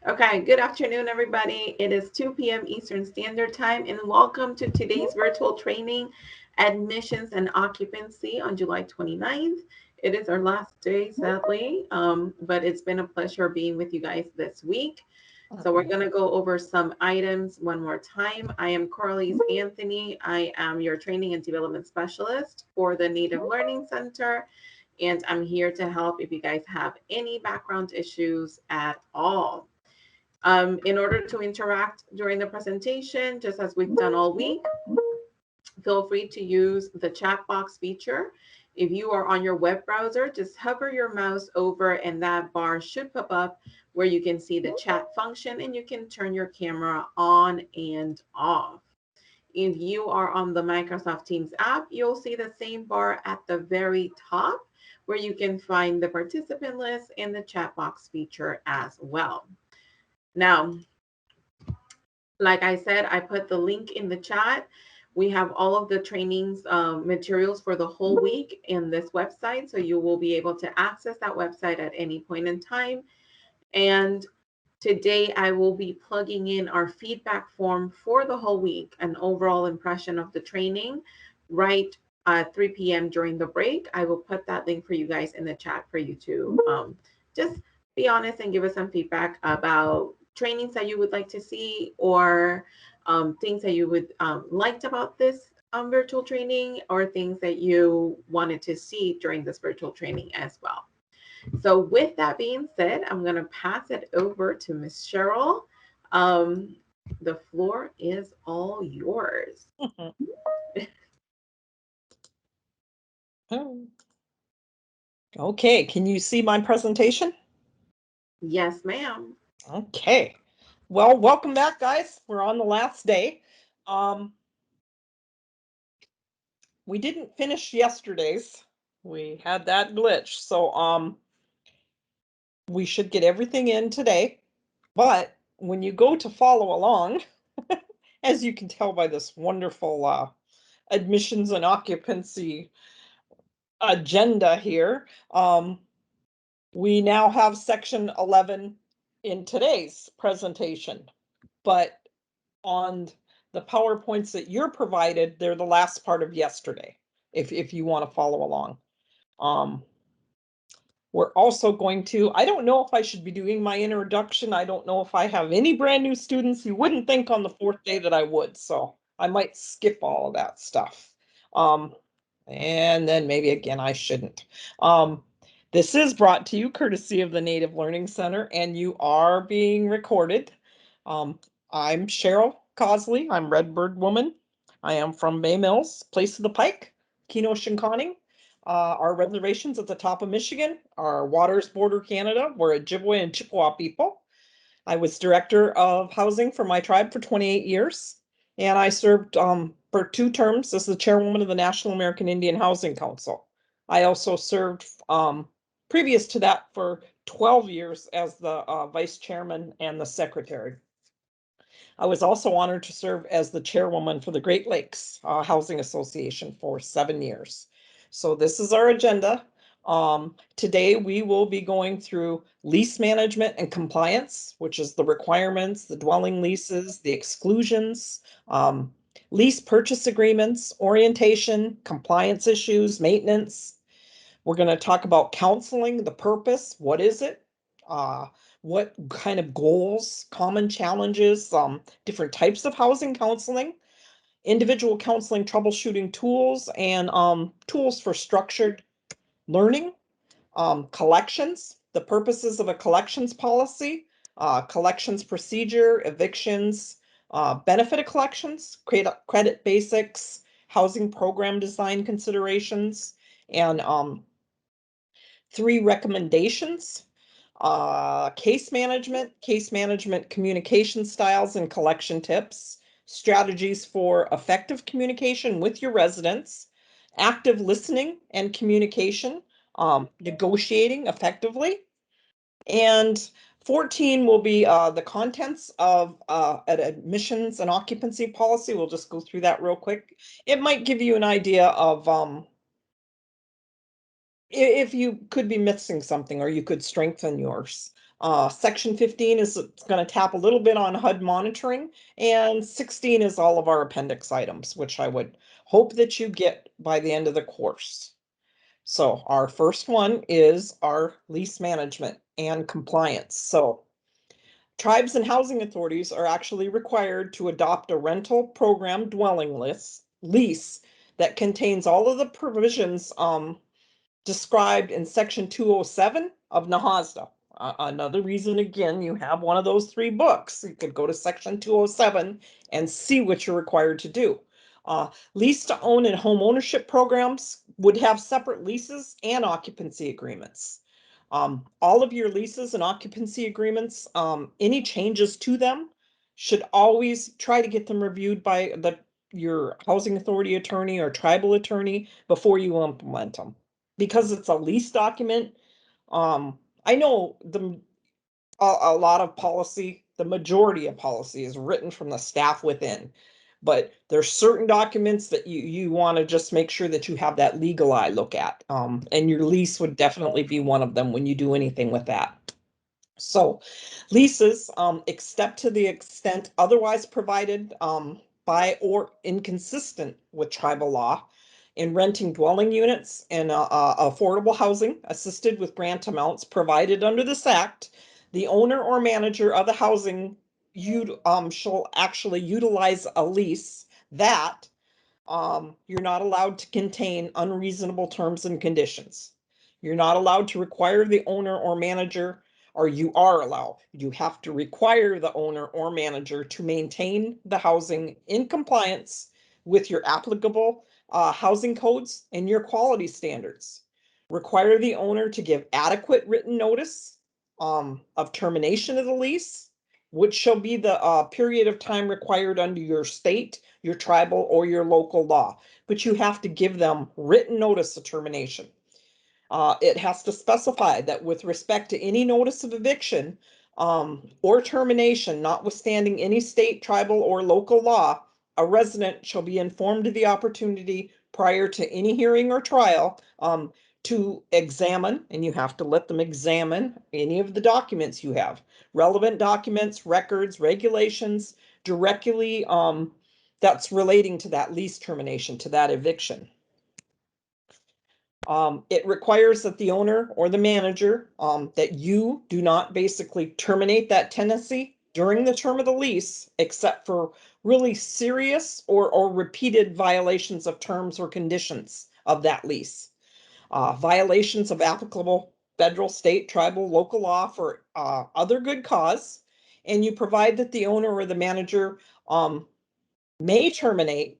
Okay, good afternoon, everybody. It is 2 p.m. Eastern Standard Time, and welcome to today's virtual training, Admissions and Occupancy on July 29th. It is our last day, sadly, but it's been a pleasure being with you guys this week. So we're going to go over some items one more time. I am Corliss Anthony. I am your Training and Development Specialist for the Native Learning Center, and I'm here to help if you guys have any background issues at all. In order to interact during the presentation, just as we've done all week, feel free to use the chat box feature. If you are on your web browser, just hover your mouse over and that bar should pop up where you can see the chat function and you can turn your camera on and off. If you are on the Microsoft Teams app, you'll see the same bar at the very top where you can find the participant list and the chat box feature as well. Now, like I said, I put the link in the chat. We have all of the trainings materials for the whole week in this website. So you will be able to access that website at any point in time. And today I will be plugging in our feedback form for the whole week, an overall impression of the training, right at 3 p.m. during the break. I will put that link for you guys in the chat for you to just be honest and give us some feedback about trainings that you would like to see or things that you would liked about this virtual training or things that you wanted to see during this virtual training as well. So with that being said, I'm going to pass it over to Ms. Cheryl. The floor is all yours. Okay, can you see my presentation? Yes, ma'am. Okay. Well, welcome back, guys. We're on the last day. We didn't finish yesterday's. We had that glitch. So we should get everything in today. But when you go to follow along, as you can tell by this wonderful admissions and occupancy agenda here, we now have section 11 in today's presentation, but on the PowerPoints that you're provided, they're the last part of yesterday, if you want to follow along. We're also going to, I don't know if I should be doing my introduction. I don't know if I have any brand new students. You wouldn't think on the fourth day that I would, so I might skip all of that stuff. And then maybe again, I shouldn't. This is brought to you courtesy of the Native Learning Center, and you are being recorded. I'm Cheryl Cosley. I'm Redbird Woman. I am from Bay Mills, Place of the Pike, Keno-Shinkoning. Our reservations at the top of Michigan, our waters border Canada. We're Ojibwe and Chippewa people. I was director of housing for my tribe for 28 years, and I served for 2 terms as the chairwoman of the National American Indian Housing Council. I also served previous to that for 12 years as the vice chairman and the secretary. I was also honored to serve as the chairwoman for the Great Lakes Housing Association for 7 years. So this is our agenda. Today we will be going through lease management and compliance, which is the requirements, the dwelling leases, the exclusions, lease purchase agreements, orientation, compliance issues, maintenance. We're going to talk about counseling, the purpose, what is it? What kind of goals, common challenges, different types of housing counseling, individual counseling troubleshooting tools, and tools for structured learning, collections, the purposes of a collections policy, collections procedure, evictions, benefit of collections, credit basics, housing program design considerations, and 3 recommendations. Case management communication styles and collection tips, strategies for effective communication with your residents, active listening and communication, negotiating effectively. And 14 will be the contents of an admissions and occupancy policy. We'll just go through that real quick. It might give you an idea of if you could be missing something or you could strengthen yours. Section 15 is going to tap a little bit on HUD monitoring, and 16 is all of our appendix items, which I would hope that you get by the end of the course. So our first one is our lease management and compliance. So tribes and housing authorities are actually required to adopt a rental program dwelling lease that contains all of the provisions described in section 207 of NAHASDA. Another reason, again, you have one of those 3 books. You could go to section 207 and see what you're required to do. Lease to own and home ownership programs would have separate leases and occupancy agreements. All of your leases and occupancy agreements, any changes to them should always try to get them reviewed by your housing authority attorney or tribal attorney before you implement them. Because it's a lease document, I know a lot of policy, the majority of policy is written from the staff within, but there's certain documents that you want to just make sure that you have that legal eye look at. And your lease would definitely be one of them when you do anything with that. So leases, except to the extent otherwise provided by or inconsistent with tribal law, in renting dwelling units and affordable housing assisted with grant amounts provided under this act, the owner or manager of the housing shall actually utilize a lease that you're not allowed to contain unreasonable terms and conditions. You're not allowed to require the owner or manager, or you are allowed. You have to require the owner or manager to maintain the housing in compliance with your applicable housing codes and your quality standards. Require the owner to give adequate written notice of termination of the lease, which shall be the period of time required under your state, your tribal, or your local law. But you have to give them written notice of termination. It has to specify that with respect to any notice of eviction or termination, notwithstanding any state, tribal, or local law, a resident shall be informed of the opportunity prior to any hearing or trial to examine, and you have to let them examine any of the documents you have, relevant documents, records, regulations, directly that's relating to that lease termination, to that eviction. It requires that the owner or the manager, that you do not basically terminate that tenancy during the term of the lease, except for really serious or repeated violations of terms or conditions of that lease. Violations of applicable federal, state, tribal, local law for other good cause, and you provide that the owner or the manager may terminate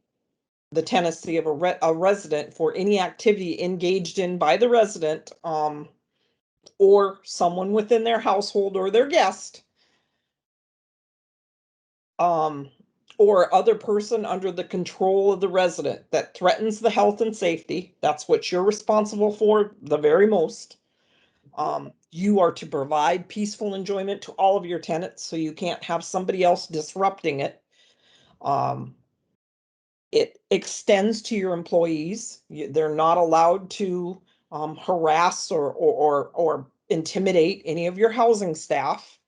the tenancy of a resident for any activity engaged in by the resident or someone within their household or their guest or other person under the control of the resident that threatens the health and safety. That's what you're responsible for the very most. You are to provide peaceful enjoyment to all of your tenants, so you can't have somebody else disrupting it. It extends to your employees. They're not allowed to harass or intimidate any of your housing staff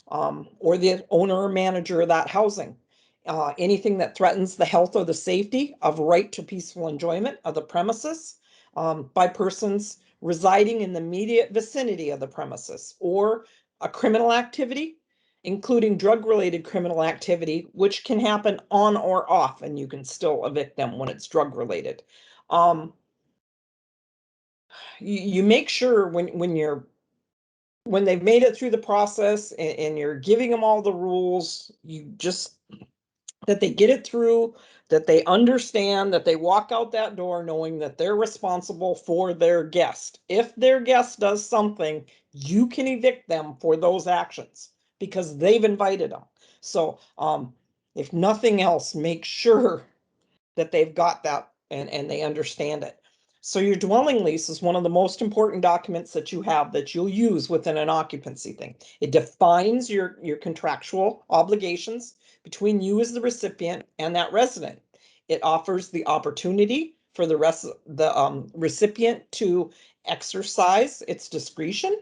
or the owner or manager of that housing. Anything that threatens the health or the safety of right to peaceful enjoyment of the premises by persons residing in the immediate vicinity of the premises, or a criminal activity, including drug-related criminal activity, which can happen on or off, and you can still evict them when it's drug-related. You make sure when they've made it through the process and you're giving them all the rules, you just that they get it through, that they understand, that they walk out that door knowing that they're responsible for their guest. If their guest does something, you can evict them for those actions because they've invited them. So if nothing else, make sure that they've got that and they understand it. So your dwelling lease is one of the most important documents that you have that you'll use within an occupancy thing. It defines your contractual obligations between you as the recipient and that resident. It offers the opportunity for the recipient to exercise its discretion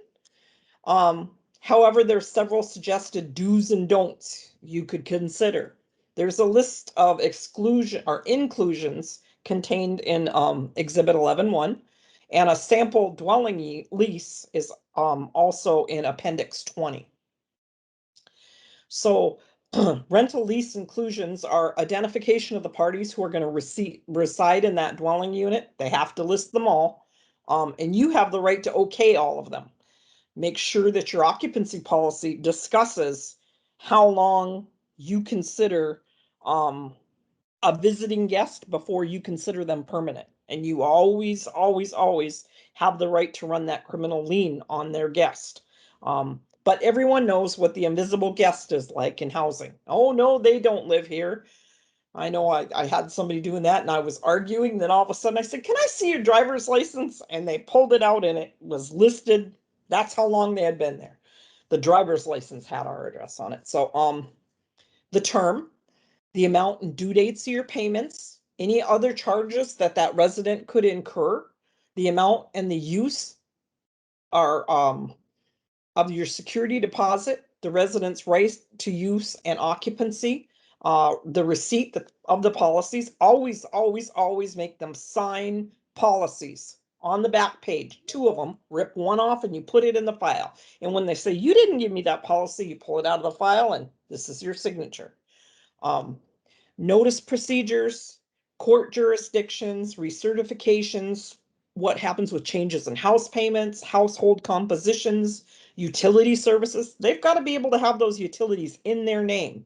However, there's several suggested do's and don'ts you could consider. There's a list of exclusion or inclusions contained in Exhibit 11.1, and a sample dwelling lease is also in Appendix 20. So rental lease inclusions are identification of the parties who are going to reside in that dwelling unit. They have to list them all, and you have the right to okay all of them. Make sure that your occupancy policy discusses how long you consider a visiting guest before you consider them permanent. And you always, always, always have the right to run that criminal lien on their guest. But everyone knows what the invisible guest is like in housing. Oh, no, they don't live here. I know I had somebody doing that and I was arguing. Then all of a sudden I said, can I see your driver's license? And they pulled it out and it was listed. That's how long they had been there. The driver's license had our address on it. So the term, the amount and due dates of your payments, any other charges that resident could incur, the amount and the use are of your security deposit, the resident's right to use and occupancy, the receipt of the policies. Always, always, always make them sign policies on the back page, 2 of them, rip one off and you put it in the file. And when they say, you didn't give me that policy, you pull it out of the file and this is your signature. Notice procedures, court jurisdictions, recertifications, what happens with changes in house payments, household compositions, utility services. They've got to be able to have those utilities in their name.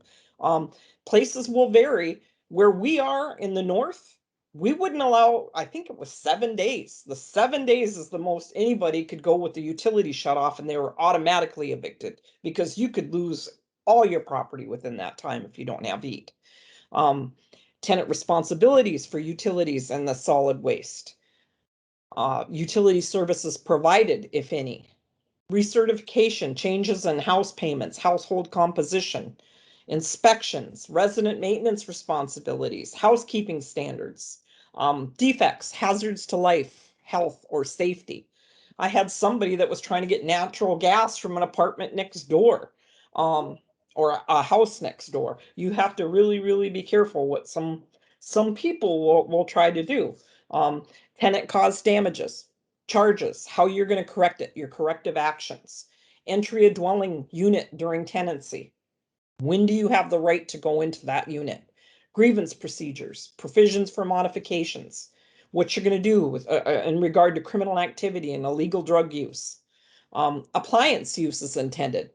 Places will vary. Where we are in the north, we wouldn't allow, I think it was 7 days. The 7 days is the most anybody could go with the utility shut off and they were automatically evicted because you could lose all your property within that time if you don't have heat. Tenant responsibilities for utilities and the solid waste. Utility services provided, if any. Recertification, changes in house payments, household composition, inspections, resident maintenance responsibilities, housekeeping standards, defects, hazards to life, health, or safety. I had somebody that was trying to get natural gas from an apartment next door, or a house next door. You have to really, really be careful what some people will try to do. Tenant caused damages, charges, how you're going to correct it, your corrective actions, entry a dwelling unit during tenancy. When do you have the right to go into that unit? Grievance procedures, provisions for modifications, what you're going to do with in regard to criminal activity and illegal drug use. Appliance use is intended.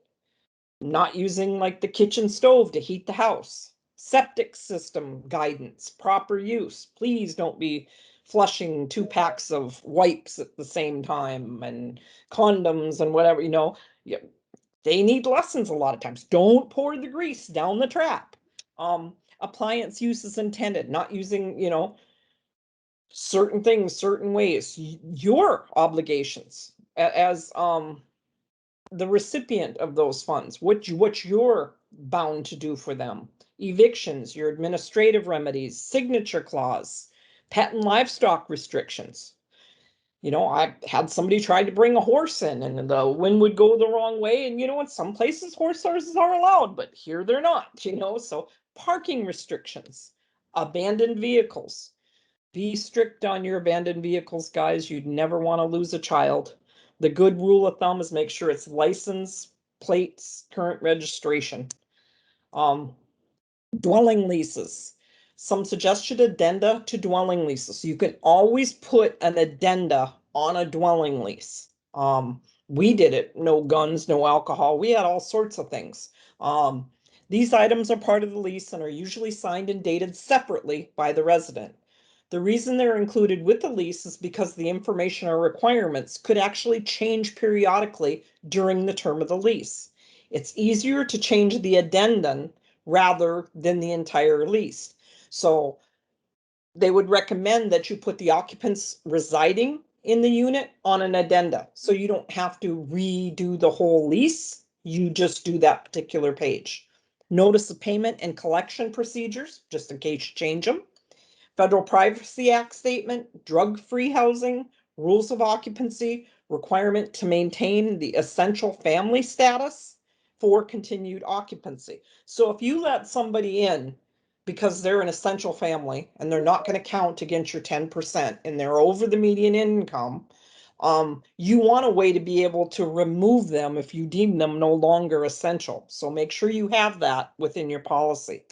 Not using like the kitchen stove to heat the house. Septic system guidance, proper use. Please don't be flushing 2 packs of wipes at the same time and condoms and whatever, they need lessons a lot of times. Don't pour the grease down the trap. Appliance use is intended, not using, certain things, certain ways. Your obligations as the recipient of those funds, what you're bound to do for them. Evictions, your administrative remedies, signature clause, pet and livestock restrictions. I had somebody try to bring a horse in and the wind would go the wrong way. And in some places horses are allowed, but here they're not, so parking restrictions, abandoned vehicles. Be strict on your abandoned vehicles, guys. You'd never want to lose a child. The good rule of thumb is make sure it's license, plates, current registration. Dwelling leases. Some suggested addenda to dwelling leases. You can always put an addenda on a dwelling lease. We did it. No guns, no alcohol. We had all sorts of things. These items are part of the lease and are usually signed and dated separately by the resident. The reason they're included with the lease is because the information or requirements could actually change periodically during the term of the lease. It's easier to change the addendum rather than the entire lease. So they would recommend that you put the occupants residing in the unit on an addenda. So you don't have to redo the whole lease. You just do that particular page. Notice of payment and collection procedures, just in case you change them. Federal Privacy Act statement, drug-free housing, rules of occupancy, requirement to maintain the essential family status for continued occupancy. So if you let somebody in because they're an essential family and they're not going to count against your 10% and they're over the median income, you want a way to be able to remove them if you deem them no longer essential. So make sure you have that within your policy.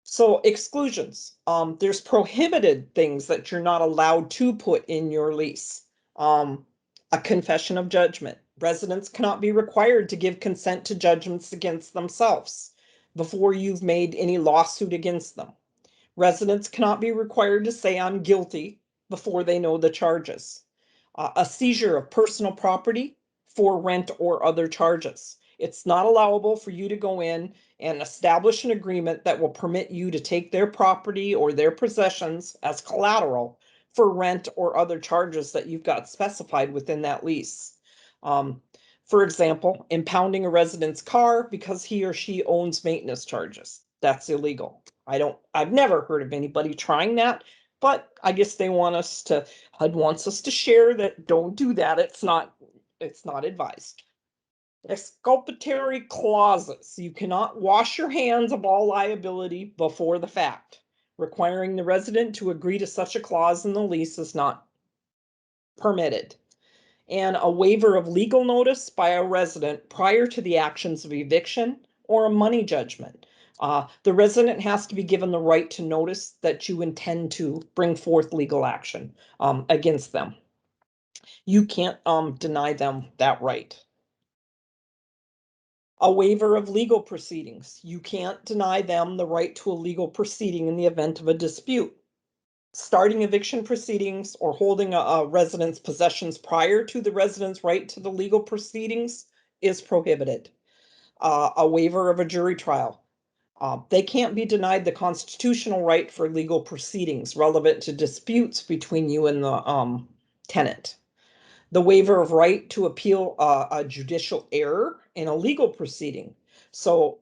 So exclusions, there's prohibited things that you're not allowed to put in your lease. A confession of judgment. Residents cannot be required to give consent to judgments against themselves before you've made any lawsuit against them. Residents cannot be required to say I'm guilty before they know the charges. A seizure of personal property for rent or other charges. It's not allowable for you to go in and establish an agreement that will permit you to take their property or their possessions as collateral for rent or other charges that you've got specified within that lease. For example, impounding a resident's car because he or she owns maintenance charges. That's illegal. I've never heard of anybody trying that, but I guess they want us to, HUD wants us to share that don't do that. It's not advised. Exculpatory clauses. You cannot wash your hands of all liability before the fact. Requiring the resident to agree to such a clause in the lease is not permitted. And a waiver of legal notice by a resident prior to the actions of eviction or a money judgment. The resident has to be given the right to notice that you intend to bring forth legal action against them. You can't deny them that right. A waiver of legal proceedings. You can't deny them the right to a legal proceeding in the event of a dispute. Starting eviction proceedings or holding a resident's possessions prior to the resident's right to the legal proceedings is prohibited. A waiver of a jury trial. They can't be denied the constitutional right for legal proceedings relevant to disputes between you and the tenant. The waiver of right to appeal a judicial error in a legal proceeding. So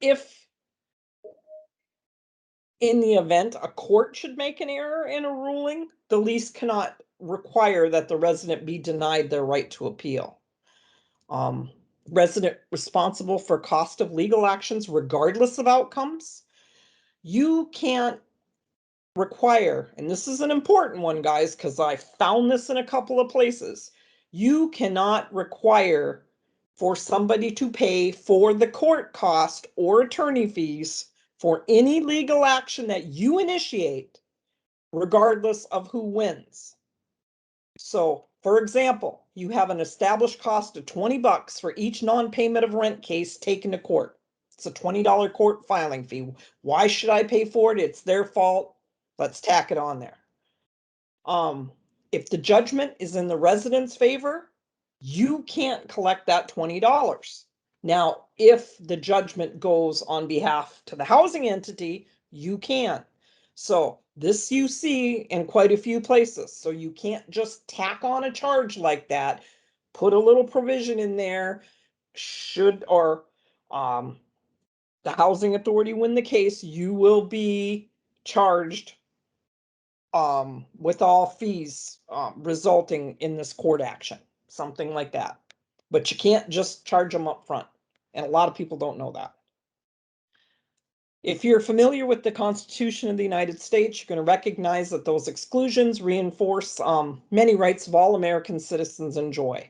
if in the event a court should make an error in a ruling, the lease cannot require that the resident be denied their right to appeal. Resident responsible for cost of legal actions regardless of outcomes. You can't require, and this is an important one, guys, because I found this in a couple of places. You cannot require for somebody to pay for the court cost or attorney fees for any legal action that you initiate, regardless of who wins. So, for example, you have an established cost of $20 for each non-payment of rent case taken to court. It's a $20 court filing fee. Why should I pay for it? It's their fault. Let's tack it on there. If the judgment is in the resident's favor, you can't collect that $20. Now, if the judgment goes on behalf to the housing entity, you can. So this you see in quite a few places. So you can't just tack on a charge like that. Put a little provision in there. Should or the housing authority win the case, you will be charged with all fees resulting in this court action, something like that. But you can't just charge them up front. And a lot of people don't know that. If you're familiar with the Constitution of the United States, you're going to recognize that those exclusions reinforce many rights of all American citizens enjoy.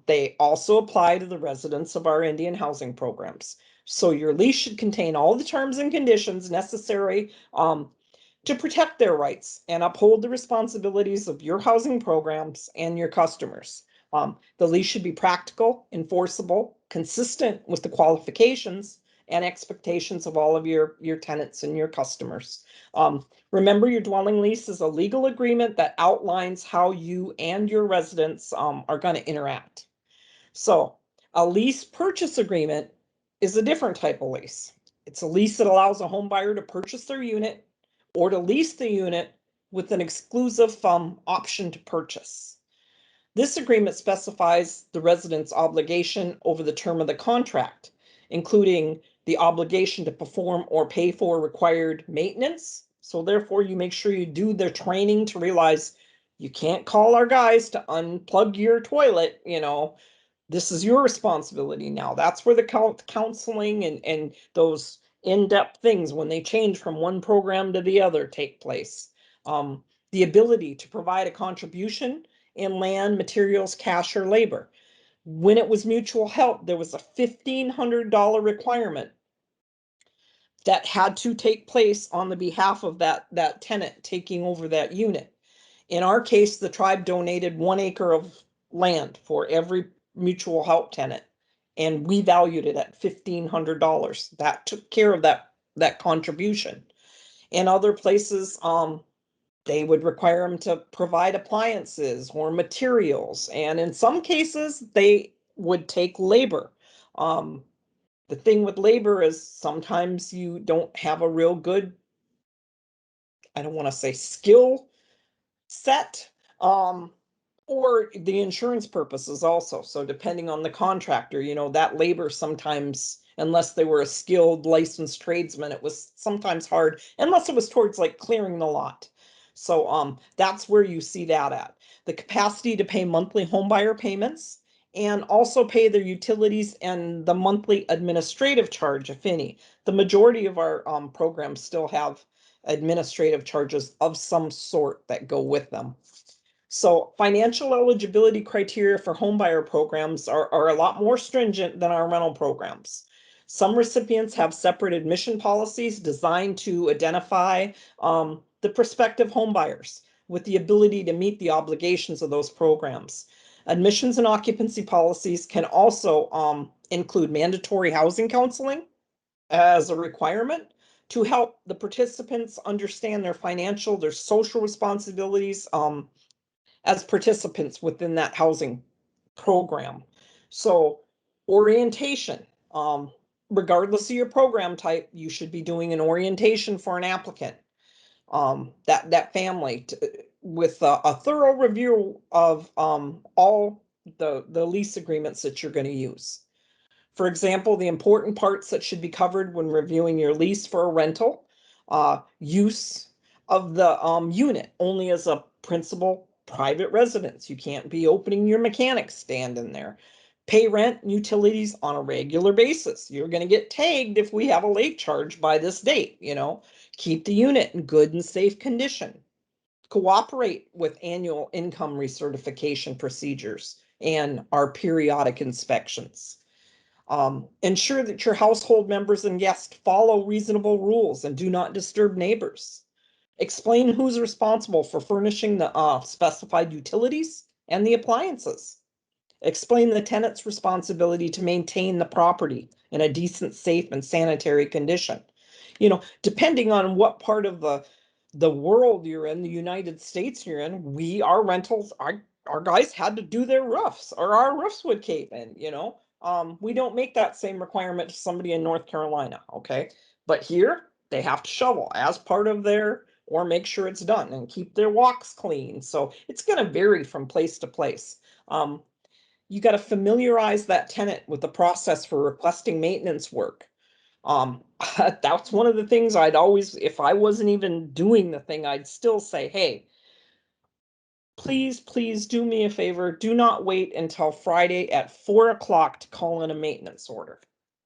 They also apply to the residents of our Indian housing programs. So your lease should contain all the terms and conditions necessary to protect their rights and uphold the responsibilities of your housing programs and your customers. The lease should be practical, enforceable, consistent with the qualifications and expectations of all of your tenants and your customers. Remember, your dwelling lease is a legal agreement that outlines how you and your residents are going to interact. So a lease purchase agreement is a different type of lease. It's a lease that allows a home buyer to purchase their unit or to lease the unit with an exclusive option to purchase. This agreement specifies the resident's obligation over the term of the contract, including the obligation to perform or pay for required maintenance. So therefore, you make sure you do their training to realize You can't call our guys to unplug your toilet, this is your responsibility now. That's where the counseling and those in-depth things, when they change from one program to the other, take place. The ability to provide a contribution in land, materials, cash, or labor. When it was mutual help, there was a $1,500 requirement that had to take place on the behalf of that tenant taking over that unit. In our case, the tribe donated 1 acre of land for every mutual help tenant, and we valued it at $1,500. That took care of that contribution. In other places, they would require them to provide appliances or materials, and in some cases, they would take labor. The thing with labor is sometimes you don't have a real good, I don't want to say skill set, or the insurance purposes also. So depending on the contractor, that labor sometimes, unless they were a skilled licensed tradesman, it was sometimes hard, unless it was towards like clearing the lot. So that's where you see that at. The capacity to pay monthly homebuyer payments and also pay their utilities and the monthly administrative charge, if any. The majority of our programs still have administrative charges of some sort that go with them. So financial eligibility criteria for homebuyer programs are a lot more stringent than our rental programs. Some recipients have separate admission policies designed to identify the prospective homebuyers with the ability to meet the obligations of those programs. Admissions and occupancy policies can also include mandatory housing counseling as a requirement to help the participants understand their social responsibilities as participants within that housing program. So orientation, regardless of your program type, you should be doing an orientation for an applicant, that family with a thorough review of all the lease agreements that you're going to use. For example, the important parts that should be covered when reviewing your lease for a rental: use of the unit only as a principal private residence. You can't be opening your mechanic stand in there. Pay rent and utilities on a regular basis. You're going to get tagged if we have a late charge by this date. Keep the unit in good and safe condition. Cooperate with annual income recertification procedures and our periodic inspections. Ensure that your household members and guests follow reasonable rules and do not disturb neighbors. Explain who's responsible for furnishing the specified utilities and the appliances. Explain the tenant's responsibility to maintain the property in a decent, safe, and sanitary condition. Depending on what part of the world you're in, the United States you're in, our rentals, our guys had to do their roofs, or our roofs would cave in. We don't make that same requirement to somebody in North Carolina, okay? But here, they have to shovel as part of or make sure it's done and keep their walks clean. So it's going to vary from place to place. You got to familiarize that tenant with the process for requesting maintenance work. That's one of the things I'd always, if I wasn't even doing the thing, I'd still say, hey, please do me a favor. Do not wait until Friday at 4 o'clock to call in a maintenance order,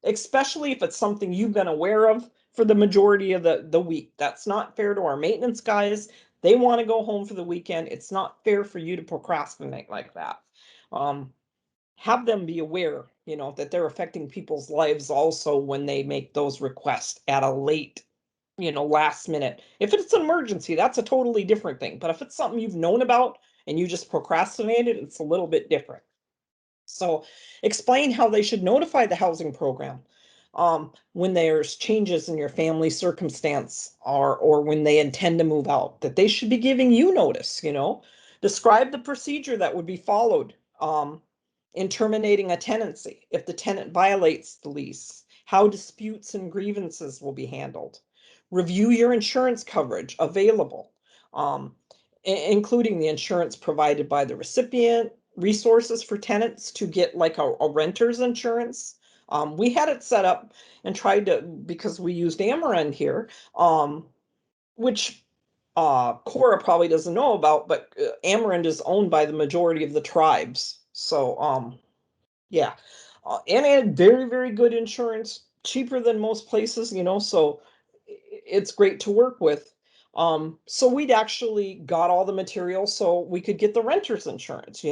especially if it's something you've been aware of for the majority of the week. That's not fair to our maintenance guys. They want to go home for the weekend. It's not fair for you to procrastinate like that. Have them be aware, that they're affecting people's lives also when they make those requests at a late, last minute. If it's an emergency, that's a totally different thing. But if it's something you've known about and you just procrastinated, it's a little bit different. So explain how they should notify the housing program when there's changes in your family circumstance, or when they intend to move out, that they should be giving you notice. Describe the procedure that would be followed in terminating a tenancy if the tenant violates the lease, how disputes and grievances will be handled. Review your insurance coverage available, including the insurance provided by the recipient, resources for tenants to get like a renter's insurance. We had it set up and tried to, because we used Amarend here, which Cora probably doesn't know about, but Amarant is owned by the majority of the tribes. So, yeah. And it had very, very good insurance, cheaper than most places, so it's great to work with. So we'd actually got all the material so we could get the renter's insurance,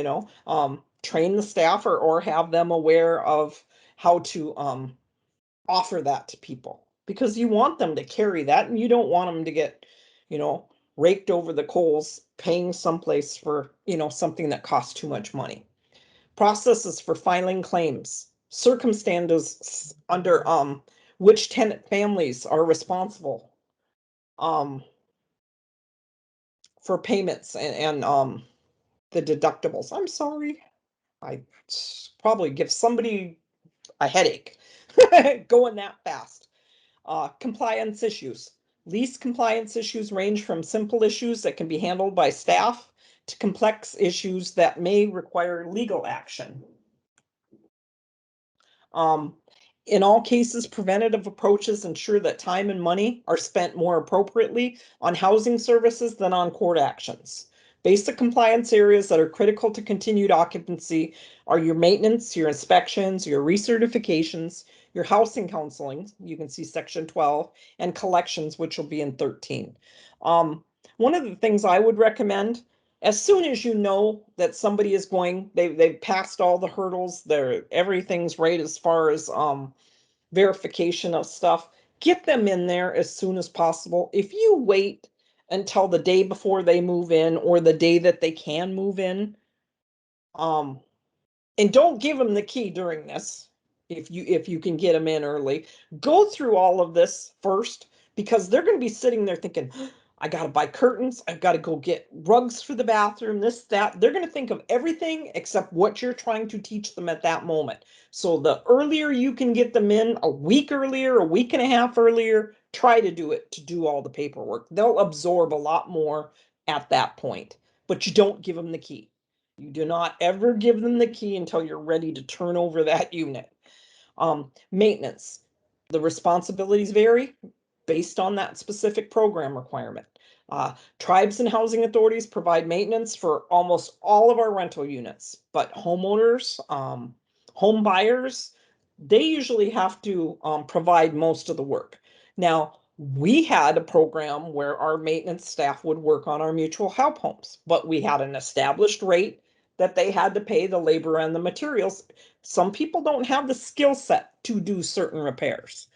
train the staff or have them aware of how to offer that to people, because you want them to carry that and you don't want them to get, raked over the coals paying someplace for, something that costs too much money. Processes for filing claims, circumstances under which tenant families are responsible for payments and the deductibles. I'm sorry, I probably give somebody a headache going that fast. Compliance issues. Lease compliance issues range from simple issues that can be handled by staff to complex issues that may require legal action. In all cases, preventative approaches ensure that time and money are spent more appropriately on housing services than on court actions. Basic compliance areas that are critical to continued occupancy are your maintenance, your inspections, your recertifications, your housing counseling, you can see section 12, and collections, which will be in 13. One of the things I would recommend, as soon as you know that somebody is they've passed all the hurdles, everything's right as far as verification of stuff, get them in there as soon as possible. If you wait until the day before they move in or the day that they can move in, and don't give them the key during this, if you can get them in early, go through all of this first, because they're going to be sitting there thinking, I got to buy curtains, I've got to go get rugs for the bathroom, this, that. They're going to think of everything except what you're trying to teach them at that moment. So the earlier you can get them in, a week earlier, a week and a half earlier, try to do it, to do all the paperwork. They'll absorb a lot more at that point, but you don't give them the key. You do not ever give them the key until you're ready to turn over that unit. Maintenance. The responsibilities vary based on that specific program requirement. Tribes and housing authorities provide maintenance for almost all of our rental units, but homeowners, home buyers, they usually have to provide most of the work. Now, we had a program where our maintenance staff would work on our mutual help homes, but we had an established rate that they had to pay the labor and the materials. Some people don't have the skill set to do certain repairs.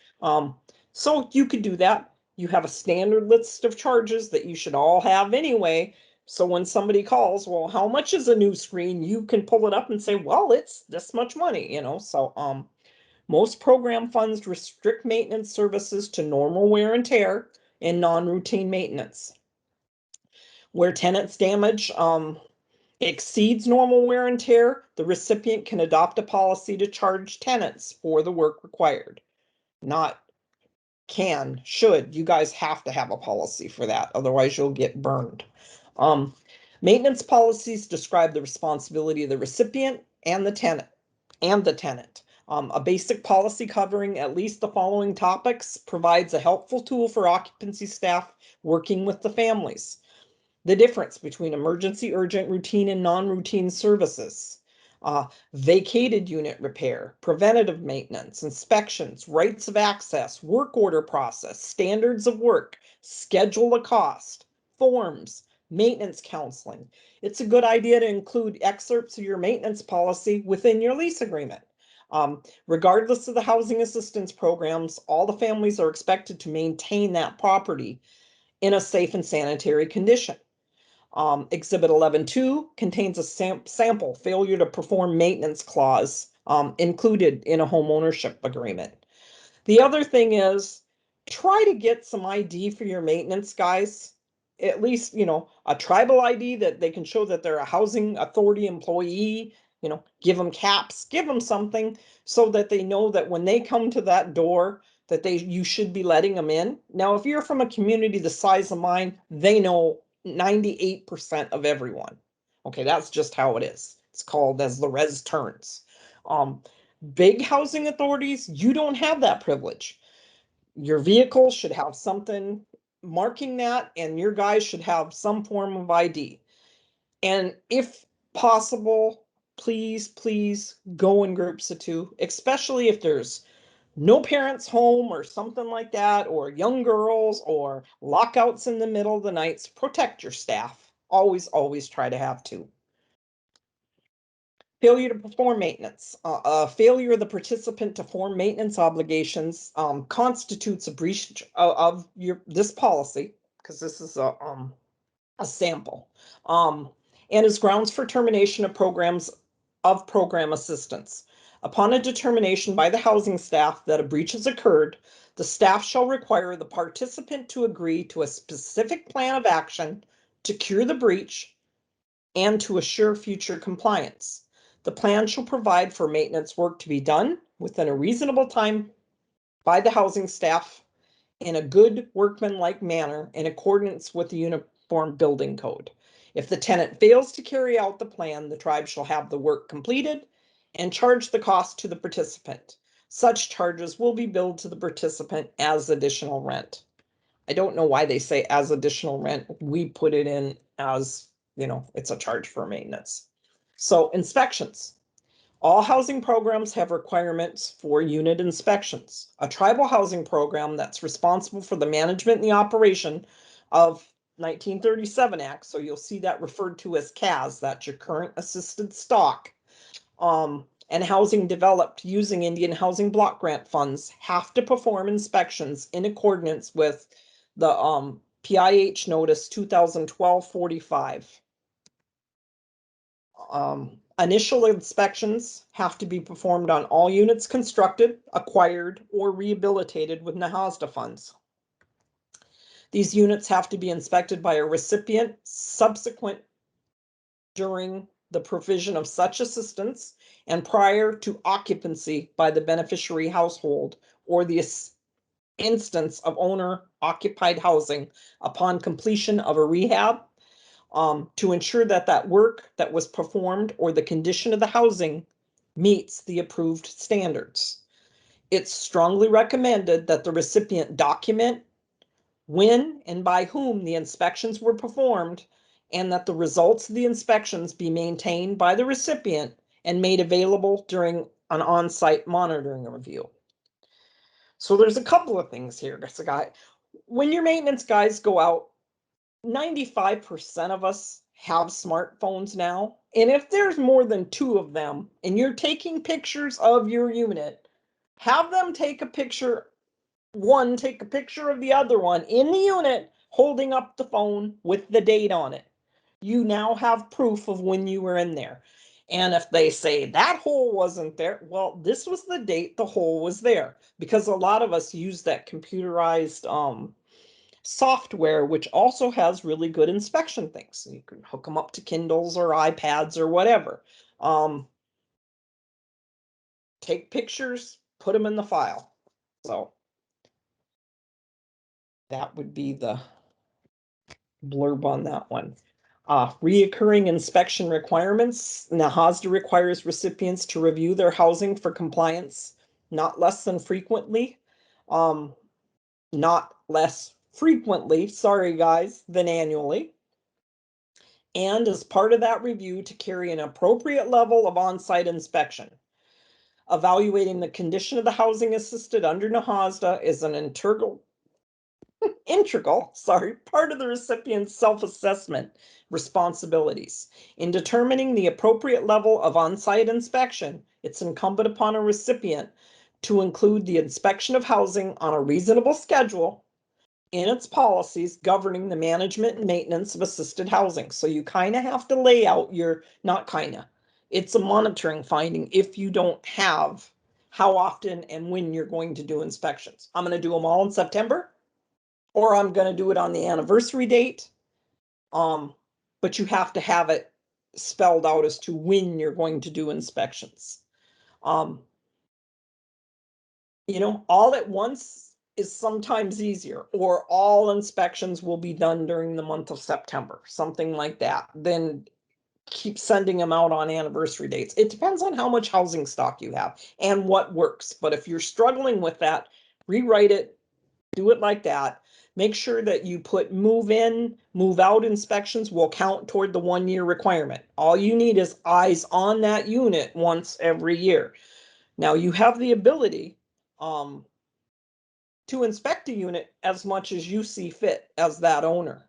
So you could do that. You have a standard list of charges that you should all have anyway. So when somebody calls, well, how much is a new screen? You can pull it up and say, well, it's this much money, So most program funds restrict maintenance services to normal wear and tear and non-routine maintenance. Where tenants damage exceeds normal wear and tear, the recipient can adopt a policy to charge tenants for the work required. Not can, should. You guys have to have a policy for that, otherwise you'll get burned. Maintenance policies describe the responsibility of the recipient and the tenant. A basic policy covering at least the following topics provides a helpful tool for occupancy staff working with the families. The difference between emergency, urgent, routine, and non-routine services. Vacated unit repair, preventative maintenance, inspections, rights of access, work order process, standards of work, schedule of cost, forms, maintenance counseling. It's a good idea to include excerpts of your maintenance policy within your lease agreement. Regardless of the housing assistance programs, all the families are expected to maintain that property in a safe and sanitary condition. Exhibit 11.2 contains a sample failure to perform maintenance clause included in a home ownership agreement. The other thing is, try to get some ID for your maintenance guys. At least, a tribal ID that they can show that they're a housing authority employee. Give them caps, give them something so that they know that when they come to that door, that you should be letting them in. Now, if you're from a community the size of mine, they know 98% of everyone. Okay, that's just how it is. It's called as the res turns. Big housing authorities, you don't have that privilege. Your vehicle should have something marking that, and your guys should have some form of ID. And if possible, please go in groups of 2, especially if there's no parents home or something like that, or young girls, or lockouts in the middle of the nights. Protect your staff. Always try to have 2. Failure to perform maintenance. Failure of the participant to perform maintenance obligations constitutes a breach of this policy, because this is a sample, and is grounds for termination of program assistance. Upon a determination by the housing staff that a breach has occurred, the staff shall require the participant to agree to a specific plan of action to cure the breach and to assure future compliance. The plan shall provide for maintenance work to be done within a reasonable time by the housing staff in a good workmanlike manner in accordance with the Uniform Building Code. If the tenant fails to carry out the plan, the tribe shall have the work completed and charge the cost to the participant. Such charges will be billed to the participant as additional rent. I don't know why they say as additional rent. We put it in as, it's a charge for maintenance. So inspections. All housing programs have requirements for unit inspections. A tribal housing program that's responsible for the management and the operation of 1937 Act, so you'll see that referred to as CAS, that's your current assisted stock, and housing developed using Indian Housing Block Grant funds have to perform inspections in accordance with the PIH Notice 2012-45. Initial inspections have to be performed on all units constructed, acquired, or rehabilitated with NAHASDA funds. These units have to be inspected by a recipient subsequent during the provision of such assistance and prior to occupancy by the beneficiary household or the instance of owner-occupied housing upon completion of a rehab, to ensure that that work that was performed or the condition of the housing meets the approved standards. It's strongly recommended that the recipient document when and by whom the inspections were performed, and that the results of the inspections be maintained by the recipient and made available during an on-site monitoring review. So there's a couple of things here. When your maintenance guys go out, 95% of us have smartphones now. And if there's more than 2 of them and you're taking pictures of your unit, have them take a picture of the other one in the unit holding up the phone with the date on it. You now have proof of when you were in there. And if they say that hole wasn't there, well, this was the date the hole was there, because a lot of us use that computerized software, which also has really good inspection things. You can hook them up to Kindles or iPads or whatever. Take pictures, put them in the file. So that would be the blurb on that one. Reoccurring inspection requirements. NAHASDA requires recipients to review their housing for compliance not less frequently, sorry guys, than annually. And as part of that review, to carry an appropriate level of on-site inspection. Evaluating the condition of the housing assisted under NAHASDA is an integral part of the recipient's self-assessment responsibilities. In determining the appropriate level of on-site inspection, it's incumbent upon a recipient to include the inspection of housing on a reasonable schedule in its policies governing the management and maintenance of assisted housing. So you kind of have to lay out it's a monitoring finding if you don't have how often and when you're going to do inspections. I'm going to do them all in September, or I'm going to do it on the anniversary date. But you have to have it spelled out as to when you're going to do inspections. All at once is sometimes easier, or all inspections will be done during the month of September, something like that. Then keep sending them out on anniversary dates. It depends on how much housing stock you have and what works. But if you're struggling with that, rewrite it, do it like that. make sure that you put move in, move out inspections will count toward the 1 year requirement. All you need is eyes on that unit once every year. Now you have the ability to inspect a unit as much as you see fit as that owner.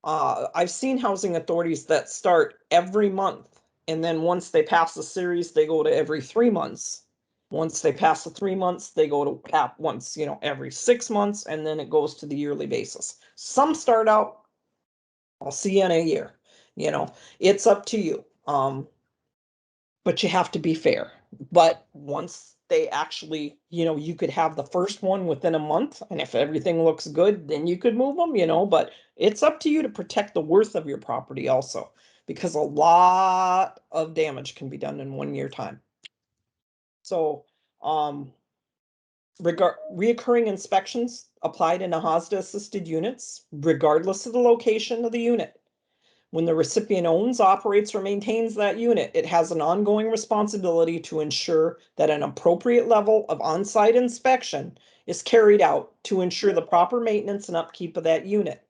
I've seen housing authorities that start every month, and then once they pass the series, they go to every 3 months. Once they pass the 3 months, they go to once, every 6 months, and then it goes to the yearly basis. Some start out, I'll see you in a year. It's up to you. But you have to be fair. But once they actually, you could have the first one within a month, and if everything looks good, then you could move them, but it's up to you to protect the worth of your property also, because a lot of damage can be done in 1 year time. So, reoccurring inspections apply to NAHASDA assisted units, regardless of the location of the unit. When the recipient owns, operates, or maintains that unit, it has an ongoing responsibility to ensure that an appropriate level of on-site inspection is carried out to ensure the proper maintenance and upkeep of that unit,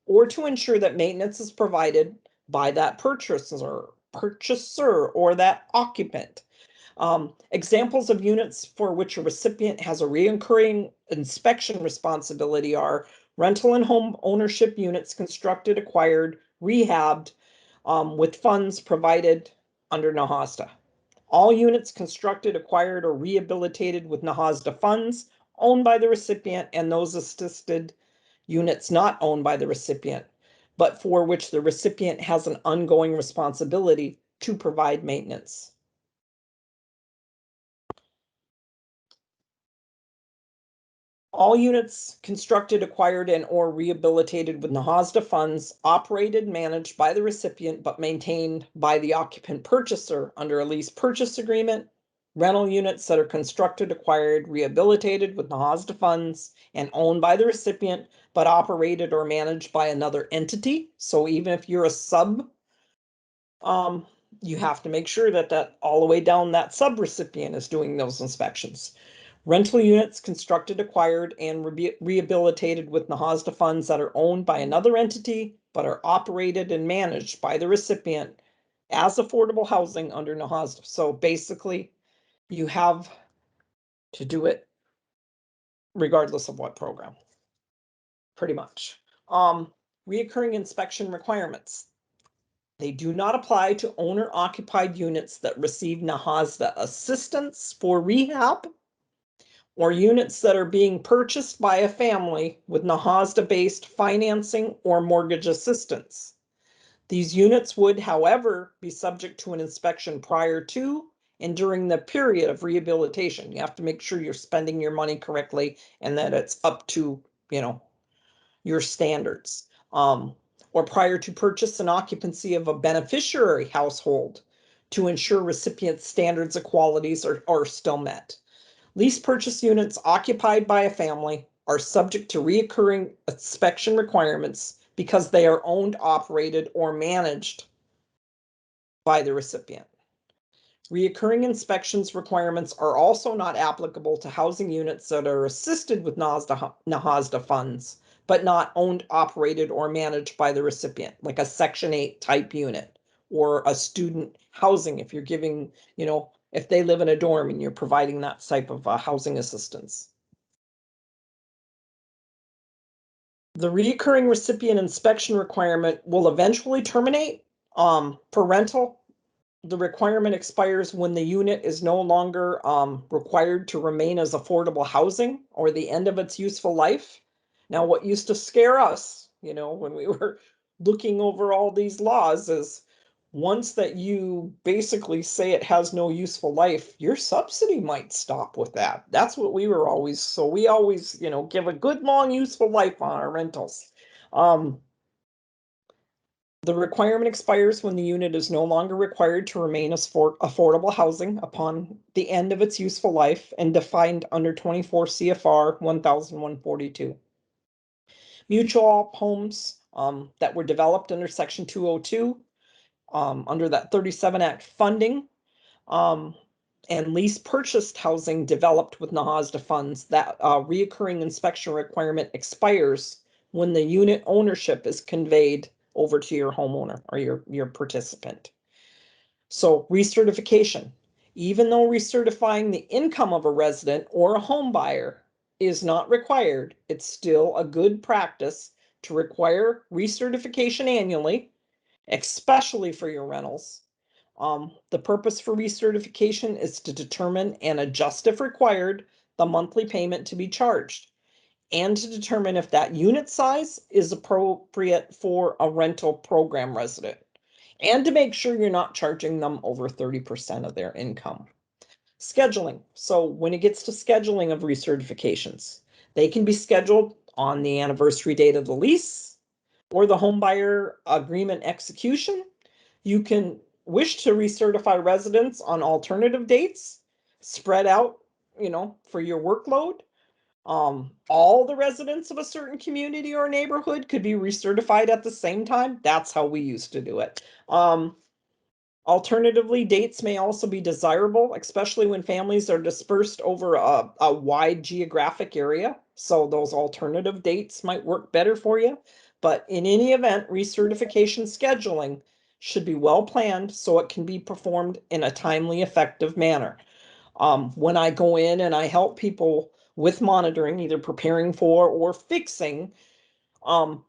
or to ensure that maintenance is provided by that purchaser or that occupant. Examples of units for which a recipient has a reoccurring inspection responsibility are rental and home ownership units constructed, acquired, rehabbed with funds provided under NAHASDA. All units constructed, acquired, or rehabilitated with NAHASDA funds owned by the recipient, and those assisted units not owned by the recipient, but for which the recipient has an ongoing responsibility to provide maintenance. All units constructed, acquired, and or rehabilitated with NAHASDA funds, operated, managed by the recipient, but maintained by the occupant purchaser under a lease purchase agreement. Rental units that are constructed, acquired, rehabilitated with NAHASDA funds, and owned by the recipient, but operated or managed by another entity. So even if you're a sub, you have to make sure that all the way down that sub-recipient is doing those inspections. Rental units constructed, acquired, and rehabilitated with NAHASDA funds that are owned by another entity, but are operated and managed by the recipient as affordable housing under NAHASDA. So basically, you have to do it regardless of what program, pretty much. Reoccurring inspection requirements. They do not apply to owner-occupied units that receive NAHASDA assistance for rehab, or units that are being purchased by a family with NAHASDA-based financing or mortgage assistance. These units would, however, be subject to an inspection prior to and during the period of rehabilitation. You have to make sure you're spending your money correctly and that it's up to, your standards. Or prior to purchase and occupancy of a beneficiary household to ensure recipient standards of qualities are still met. Lease purchase units occupied by a family are subject to reoccurring inspection requirements because they are owned, operated, or managed by the recipient. Reoccurring inspections requirements are also not applicable to housing units that are assisted with NAHASDA funds, but not owned, operated, or managed by the recipient, like a Section 8 type unit or a student housing if you're giving, if they live in a dorm and you're providing that type of housing assistance. The recurring recipient inspection requirement will eventually terminate. For rental, the requirement expires when the unit is no longer required to remain as affordable housing or the end of its useful life. Now, what used to scare us, when we were looking over all these laws is once that you basically say it has no useful life, your subsidy might stop with that. That's what we were always, so we always, give a good long useful life on our rentals. The requirement expires when the unit is no longer required to remain as affordable housing upon the end of its useful life and defined under 24 CFR 1142. Mutual homes that were developed under Section 202 under that 37 Act funding and lease purchased housing developed with NAHASDA funds, that reoccurring inspection requirement expires when the unit ownership is conveyed over to your homeowner or your participant. So recertification, even though recertifying the income of a resident or a home buyer is not required, it's still a good practice to require recertification annually, especially for your rentals. The purpose for recertification is to determine and adjust, if required, the monthly payment to be charged, and to determine if that unit size is appropriate for a rental program resident, and to make sure you're not charging them over 30% of their income. Scheduling. So when it gets to scheduling of recertifications, they can be scheduled on the anniversary date of the lease or the home buyer agreement execution. You can wish to recertify residents on alternative dates, spread out, for your workload. All the residents of a certain community or neighborhood could be recertified at the same time. That's how we used to do it. Alternatively, dates may also be desirable, especially when families are dispersed over a wide geographic area. So those alternative dates might work better for you. But in any event, recertification scheduling should be well planned so it can be performed in a timely, effective manner. When I go in and I help people with monitoring, either preparing for or fixing,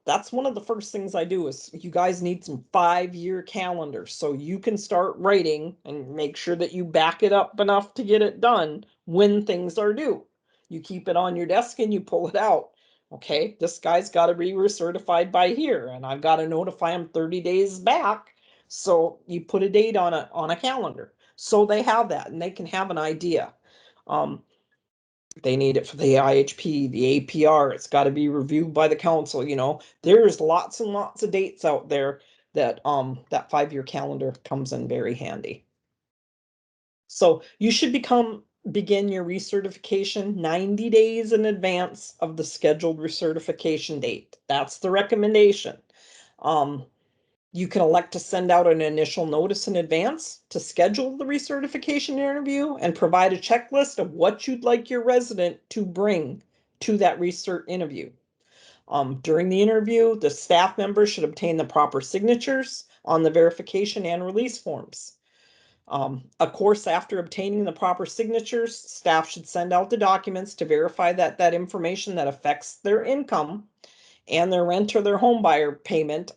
that's one of the first things I do is you guys need some 5-year calendars so you can start writing and make sure that you back it up enough to get it done when things are due. You keep it on your desk and you pull it out. Okay, this guy's got to be recertified by here, and I've got to notify him 30 days back. So you put a date on a calendar so they have that and they can have an idea. They need it for the IHP, the APR. It's got to be reviewed by the council. There's lots and lots of dates out there that that 5-year calendar comes in very handy. So you should begin your recertification 90 days in advance of the scheduled recertification date. That's the recommendation. You can elect to send out an initial notice in advance to schedule the recertification interview and provide a checklist of what you'd like your resident to bring to that recert interview. During the interview, the staff members should obtain the proper signatures on the verification and release forms. Of course, after obtaining the proper signatures, staff should send out the documents to verify that information that affects their income and their rent or their home buyer payment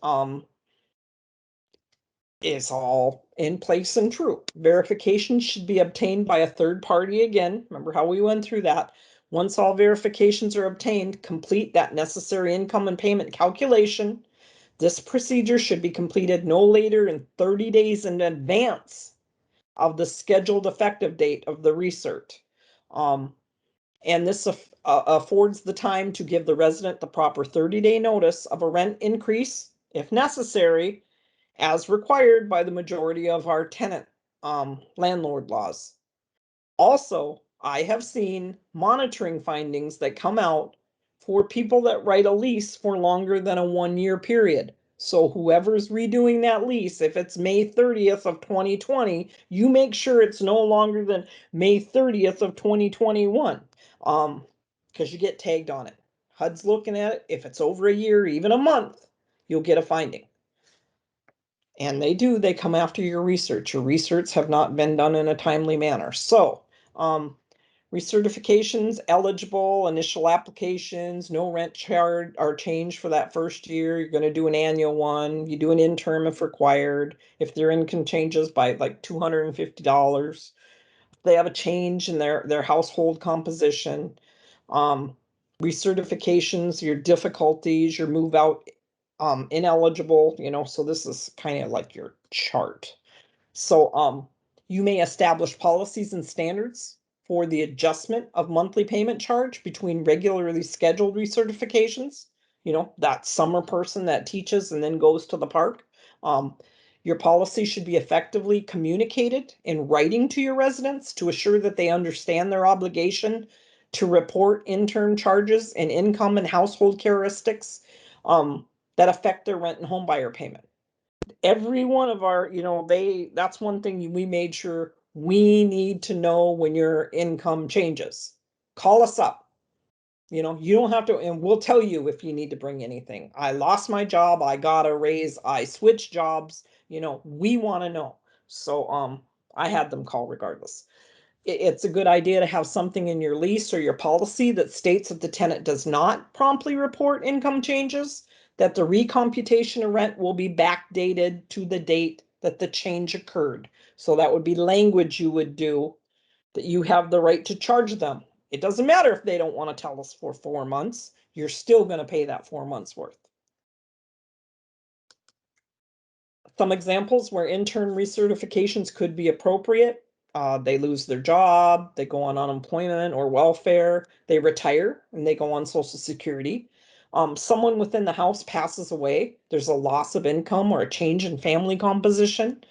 is all in place and true. Verification should be obtained by a third party again. Remember how we went through that. Once all verifications are obtained, complete that necessary income and payment calculation. This procedure should be completed no later than 30 days in advance of the scheduled effective date of the recert. And this affords the time to give the resident the proper 30-day notice of a rent increase, if necessary, as required by the majority of our tenant landlord laws. Also, I have seen monitoring findings that come out for people that write a lease for longer than a 1-year period. So whoever's redoing that lease, if it's May 30th of 2020, you make sure it's no longer than May 30th of 2021, because you get tagged on it. HUD's looking at it. If it's over a year, even a month, you'll get a finding. And they come after your research. Your research have not been done in a timely manner. So, recertifications eligible, initial applications, no rent charge or change for that first year. You're going to do an annual one. You do an interim if required. If their income changes by like $250, they have a change in their household composition. Recertifications, your difficulties, your move out ineligible, so this is kind of like your chart. So you may establish policies and standards for the adjustment of monthly payment charge between regularly scheduled recertifications. That summer person that teaches and then goes to the park. Your policy should be effectively communicated in writing to your residents to assure that they understand their obligation to report intern charges and income and household characteristics that affect their rent and home buyer payment. Every one of our, that's one thing we made sure we need to know when your income changes. Call us up. You know, you don't have to, and we'll tell you if you need to bring anything. I lost my job, I got a raise, I switched jobs, you know, we want to know. So I had them call regardless. It's a good idea to have something in your lease or your policy that states that the tenant does not promptly report income changes, that the recomputation of rent will be backdated to the date that the change occurred. So that would be language you would do, that you have the right to charge them. It doesn't matter if they don't want to tell us for 4 months, you're still going to pay that 4 months worth. Some examples where intern recertifications could be appropriate. They lose their job, they go on unemployment or welfare, they retire and they go on Social Security. Someone within the house passes away, there's a loss of income or a change in family composition.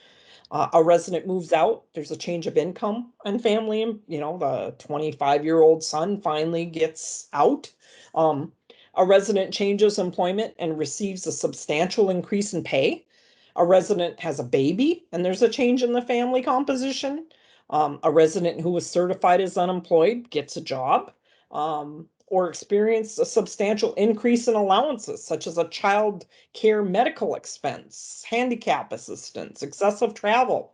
A resident moves out, there's a change of income and family, you know, the 25-year-old son finally gets out. A resident changes employment and receives a substantial increase in pay. A resident has a baby and there's a change in the family composition. A resident who was certified as unemployed gets a job, or experienced a substantial increase in allowances, such as a child care medical expense, handicap assistance, excessive travel.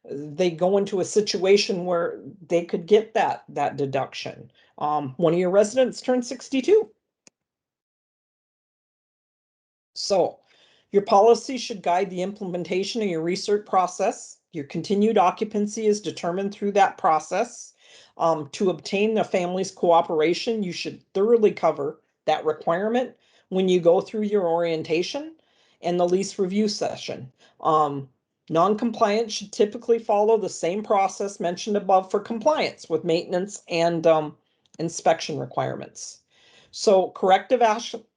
They go into a situation where they could get that deduction. One of your residents turned 62. So your policy should guide the implementation of your research process. Your continued occupancy is determined through that process. To obtain the family's cooperation, you should thoroughly cover that requirement when you go through your orientation and the lease review session. Non-compliance should typically follow the same process mentioned above for compliance with maintenance and inspection requirements. So corrective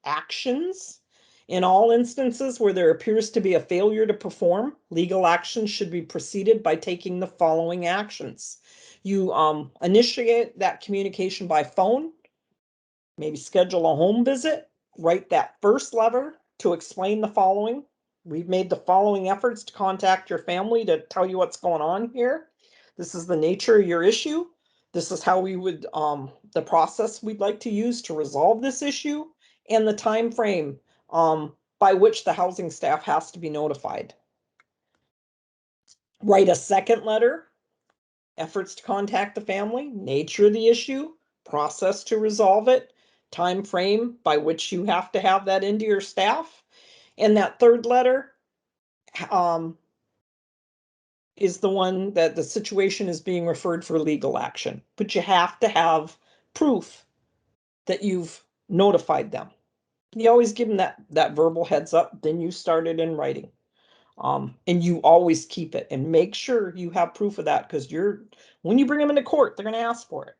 actions. In all instances where there appears to be a failure to perform, legal action should be preceded by taking the following actions. You initiate that communication by phone, maybe schedule a home visit, write that first letter to explain the following. We've made the following efforts to contact your family to tell you what's going on here. This is the nature of your issue. This is how we would, the process we'd like to use to resolve this issue, and the time frame by which the housing staff has to be notified. Write a second letter, efforts to contact the family, nature of the issue, process to resolve it, time frame by which you have to have that into your staff. And that third letter is the one that the situation is being referred for legal action. But you have to have proof that you've notified them. You always give them that verbal heads up, then you start it in writing. And you always keep it and make sure you have proof of that, because when you bring them into court, they're going to ask for it.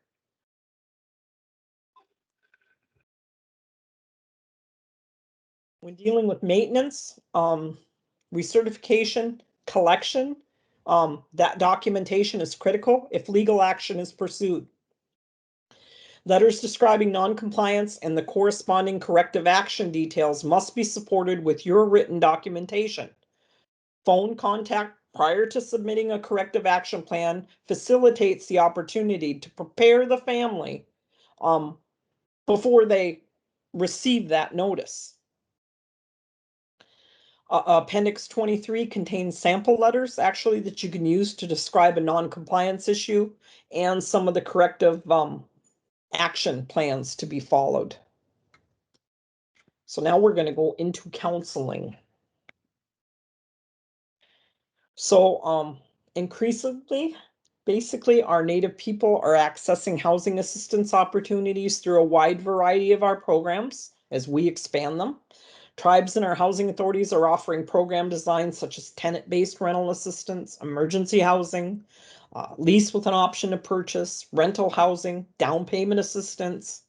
When dealing with maintenance, recertification, collection, that documentation is critical if legal action is pursued. Letters describing noncompliance and the corresponding corrective action details must be supported with your written documentation. Phone contact prior to submitting a corrective action plan facilitates the opportunity to prepare the family before they receive that notice. Appendix 23 contains sample letters, actually, that you can use to describe a non-compliance issue and some of the corrective action plans to be followed. So now we're going to go into counseling. So increasingly, basically, our Native people are accessing housing assistance opportunities through a wide variety of our programs as we expand them. Tribes and our housing authorities are offering program designs such as tenant-based rental assistance, emergency housing, lease with an option to purchase, rental housing, down payment assistance,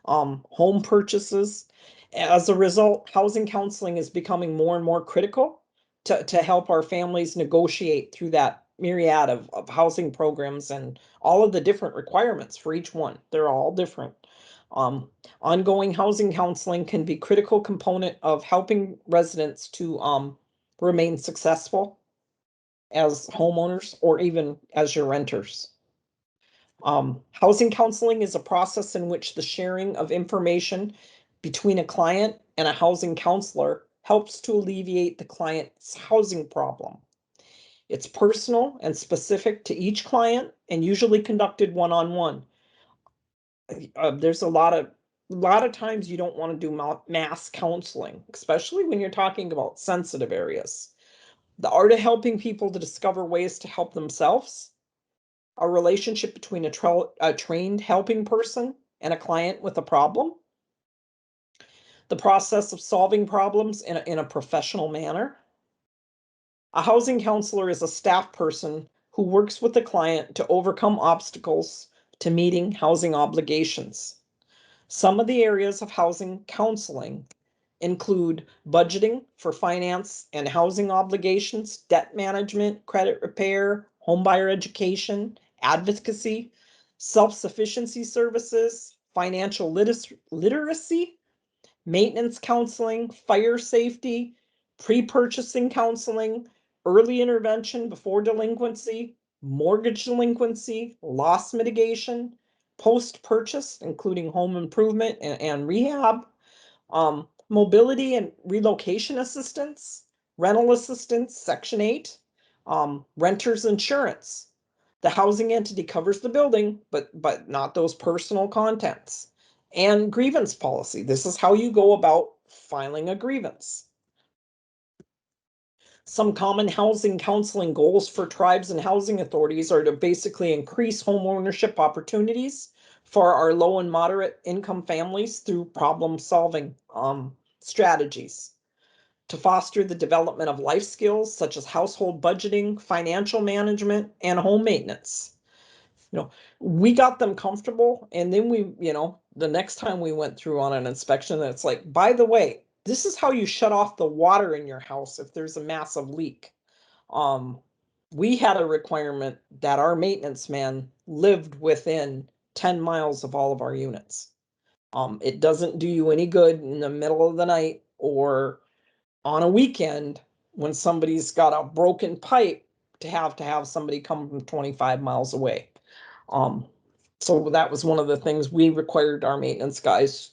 home purchases. As a result, housing counseling is becoming more and more critical to help our families negotiate through that myriad of housing programs and all of the different requirements for each one. They're all different. Ongoing housing counseling can be a critical component of helping residents to remain successful as homeowners or even as your renters. Housing counseling is a process in which the sharing of information between a client and a housing counselor helps to alleviate the client's housing problem. It's personal and specific to each client and usually conducted one-on-one. There's a lot of times you don't want to do mass counseling, especially when you're talking about sensitive areas. The art of helping people to discover ways to help themselves, a relationship between a trained helping person and a client with a problem, the process of solving problems in a professional manner. A housing counselor is a staff person who works with the client to overcome obstacles to meeting housing obligations. Some of the areas of housing counseling include budgeting for finance and housing obligations, debt management, credit repair, homebuyer education, advocacy, self-sufficiency services, financial literacy, maintenance counseling, fire safety, pre-purchasing counseling, early intervention before delinquency, mortgage delinquency, loss mitigation, post-purchase, including home improvement and rehab, mobility and relocation assistance, rental assistance, Section 8, renters insurance. The housing entity covers the building, but not those personal contents. And grievance policy. This is how you go about filing a grievance. Some common housing counseling goals for tribes and housing authorities are to basically increase home ownership opportunities for our low and moderate income families through problem solving strategies, to foster the development of life skills such as household budgeting, financial management, and home maintenance. We got them comfortable, and then the next time we went through on an inspection, it's like, by the way, this is how you shut off the water in your house if there's a massive leak. We had a requirement that our maintenance man lived within 10 miles of all of our units. It doesn't do you any good in the middle of the night or on a weekend when somebody's got a broken pipe to have somebody come from 25 miles away. So that was one of the things we required our maintenance guys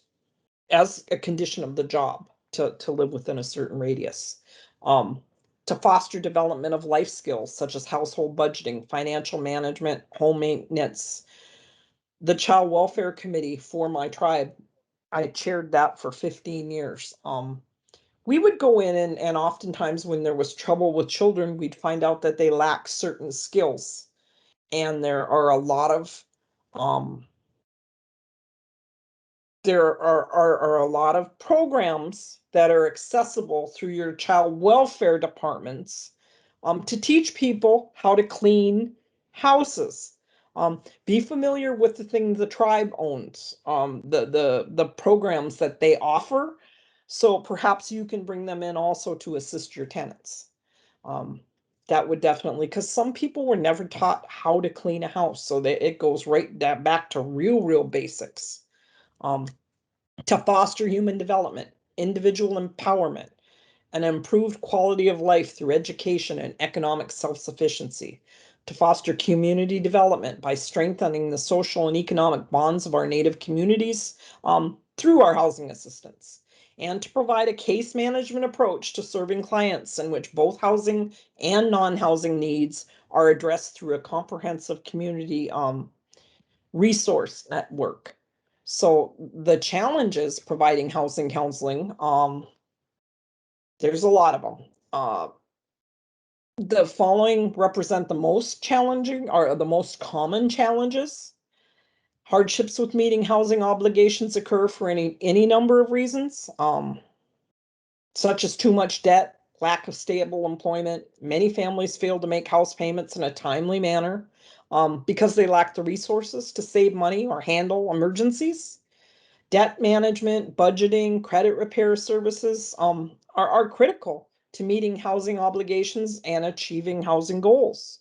as a condition of the job to live within a certain radius. To foster development of life skills such as household budgeting, financial management, home maintenance. The Child Welfare Committee for my tribe, I chaired that for 15 years. We would go in and oftentimes when there was trouble with children, we'd find out that they lack certain skills. And there are a lot of programs that are accessible through your child welfare departments to teach people how to clean houses. Be familiar with the thing the tribe owns, the programs that they offer. So perhaps you can bring them in also to assist your tenants. That would definitely, because some people were never taught how to clean a house. So that it goes right back to real basics. To foster human development, individual empowerment, and improved quality of life through education and economic self-sufficiency, to foster community development by strengthening the social and economic bonds of our Native communities through our housing assistance, and to provide a case management approach to serving clients in which both housing and non-housing needs are addressed through a comprehensive community resource network. So the challenges providing housing counseling, there's a lot of them. The following represent the most challenging or the most common challenges. Hardships with meeting housing obligations occur for any number of reasons, such as too much debt, lack of stable employment. Many families fail to make house payments in a timely manner because they lack the resources to save money or handle emergencies. Debt management, budgeting, credit repair services are critical to meeting housing obligations and achieving housing goals.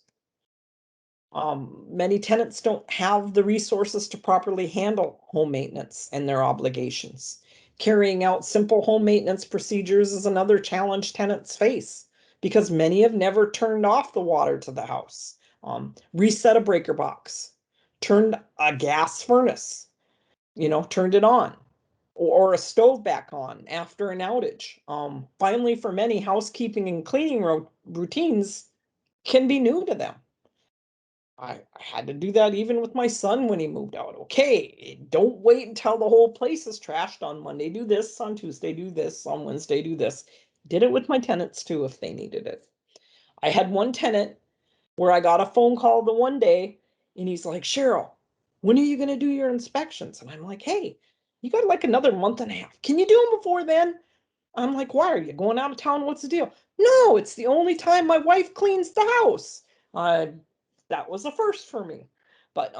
Many tenants don't have the resources to properly handle home maintenance and their obligations. Carrying out simple home maintenance procedures is another challenge tenants face because many have never turned off the water to the house, reset a breaker box, turned a gas furnace, turned it on, or a stove back on after an outage. Finally, for many, housekeeping and cleaning routines can be new to them. I had to do that even with my son when he moved out. Okay, don't wait until the whole place is trashed. On Monday, do this. On Tuesday, do this. On Wednesday, do this. Did it with my tenants too if they needed it. I had one tenant where I got a phone call the one day and he's like, Cheryl, when are you going to do your inspections? And I'm like, hey, you got like another month and a half. Can you do them before then? I'm like, why are you going out of town? What's the deal? No, it's the only time my wife cleans the house. That was a first for me. But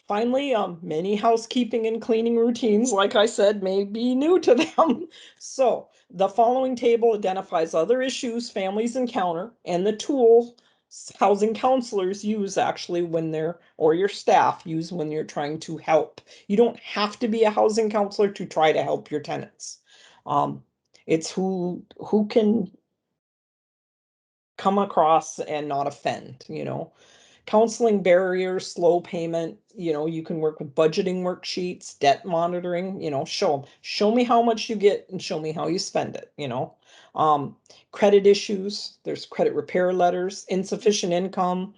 finally, many housekeeping and cleaning routines, like I said, may be new to them. So the following table identifies other issues families encounter and the tools housing counselors use actually when they're, or your staff use when you're trying to help. You don't have to be a housing counselor to try to help your tenants. It's who can come across and not offend, counseling barriers, slow payment, you can work with budgeting worksheets, debt monitoring, show me how much you get and show me how you spend it, credit issues, there's credit repair letters, insufficient income,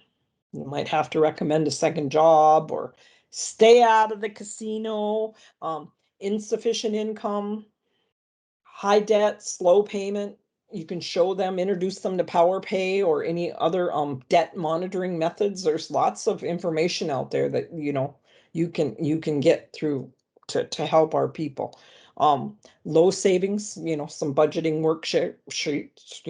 you might have to recommend a second job or stay out of the casino, insufficient income, high debt, slow payment. You can show them, introduce them to Power Pay or any other debt monitoring methods. There's lots of information out there that you can get through to help our people. Low savings, some budgeting worksheets.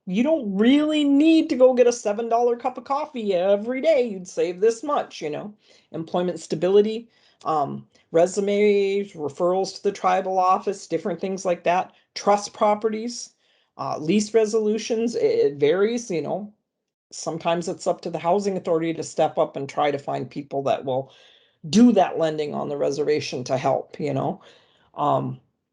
You don't really need to go get a $7 cup of coffee every day. You'd save this much. Employment stability. Resumes, referrals to the tribal office, different things like that. Trust properties, lease resolutions, it varies, sometimes it's up to the housing authority to step up and try to find people that will do that lending on the reservation to help,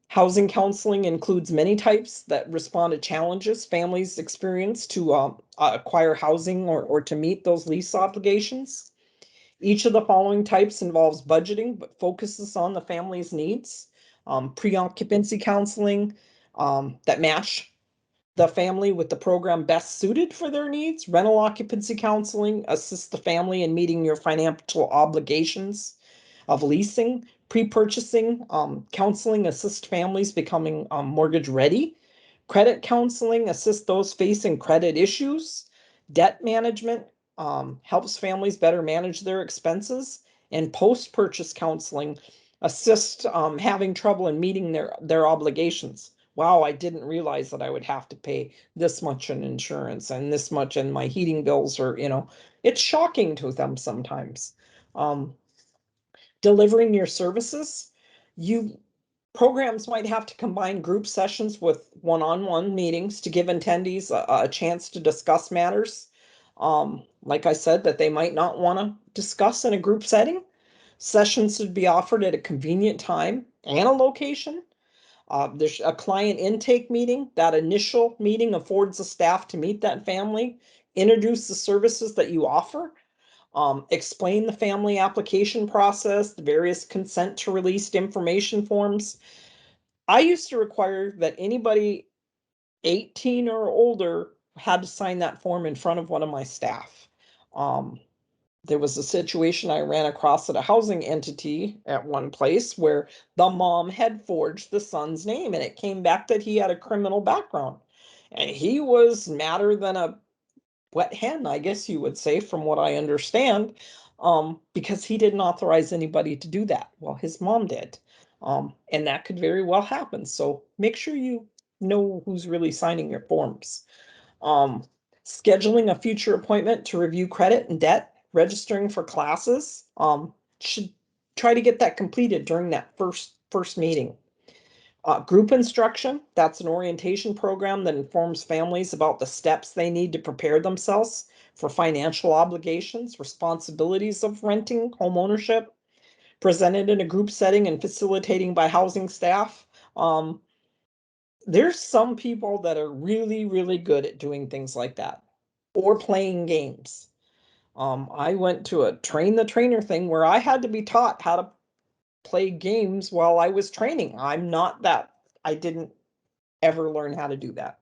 Housing counseling includes many types that respond to challenges families experience to acquire housing or to meet those lease obligations. Each of the following types involves budgeting, but focuses on the family's needs. Pre-occupancy counseling that match the family with the program best suited for their needs. Rental occupancy counseling assists the family in meeting your financial obligations of leasing. Pre-purchasing counseling assists families becoming mortgage ready. Credit counseling assists those facing credit issues. Debt management helps families better manage their expenses. And post-purchase counseling assists having trouble in meeting their obligations. Wow, I didn't realize that I would have to pay this much in insurance and this much in my heating bills, or, it's shocking to them sometimes. Delivering your services, you programs might have to combine group sessions with one-on-one meetings to give attendees a chance to discuss matters. Like I said, that they might not want to discuss in a group setting. Sessions should be offered at a convenient time and a location. There's a client intake meeting. That initial meeting affords the staff to meet that family, introduce the services that you offer, explain the family application process, the various consent to released information forms. I used to require that anybody 18 or older had to sign that form in front of one of my staff. Um, there was a situation I ran across at a housing entity at one place where the mom had forged the son's name, and it came back that he had a criminal background. And he was madder than a wet hen, I guess you would say, from what I understand, because he didn't authorize anybody to do that. Well, his mom did. And that could very well happen. So make sure you know who's really signing your forms. Um, Scheduling a future appointment to review credit and debt, registering for classes, should try to get that completed during that first meeting. Group instruction, that's an orientation program that informs families about the steps they need to prepare themselves for financial obligations, responsibilities of renting, home ownership, presented in a group setting and facilitating by housing staff. There's some people that are really, really good at doing things like that or playing games. I went to a train the trainer thing where I had to be taught how to play games while I was training. I didn't ever learn how to do that,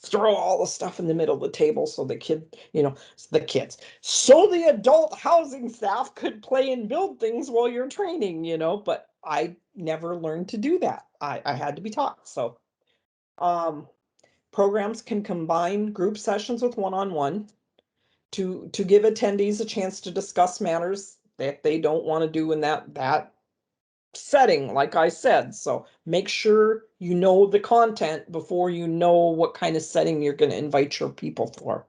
throw all the stuff in the middle of the table so the kids, so the adult housing staff could play and build things while you're training, but I never learned to do that. I had to be taught. So, programs can combine group sessions with one-on-one to give attendees a chance to discuss matters that they don't want to do in that setting, like I said. So make sure you know the content before you know what kind of setting you're going to invite your people for.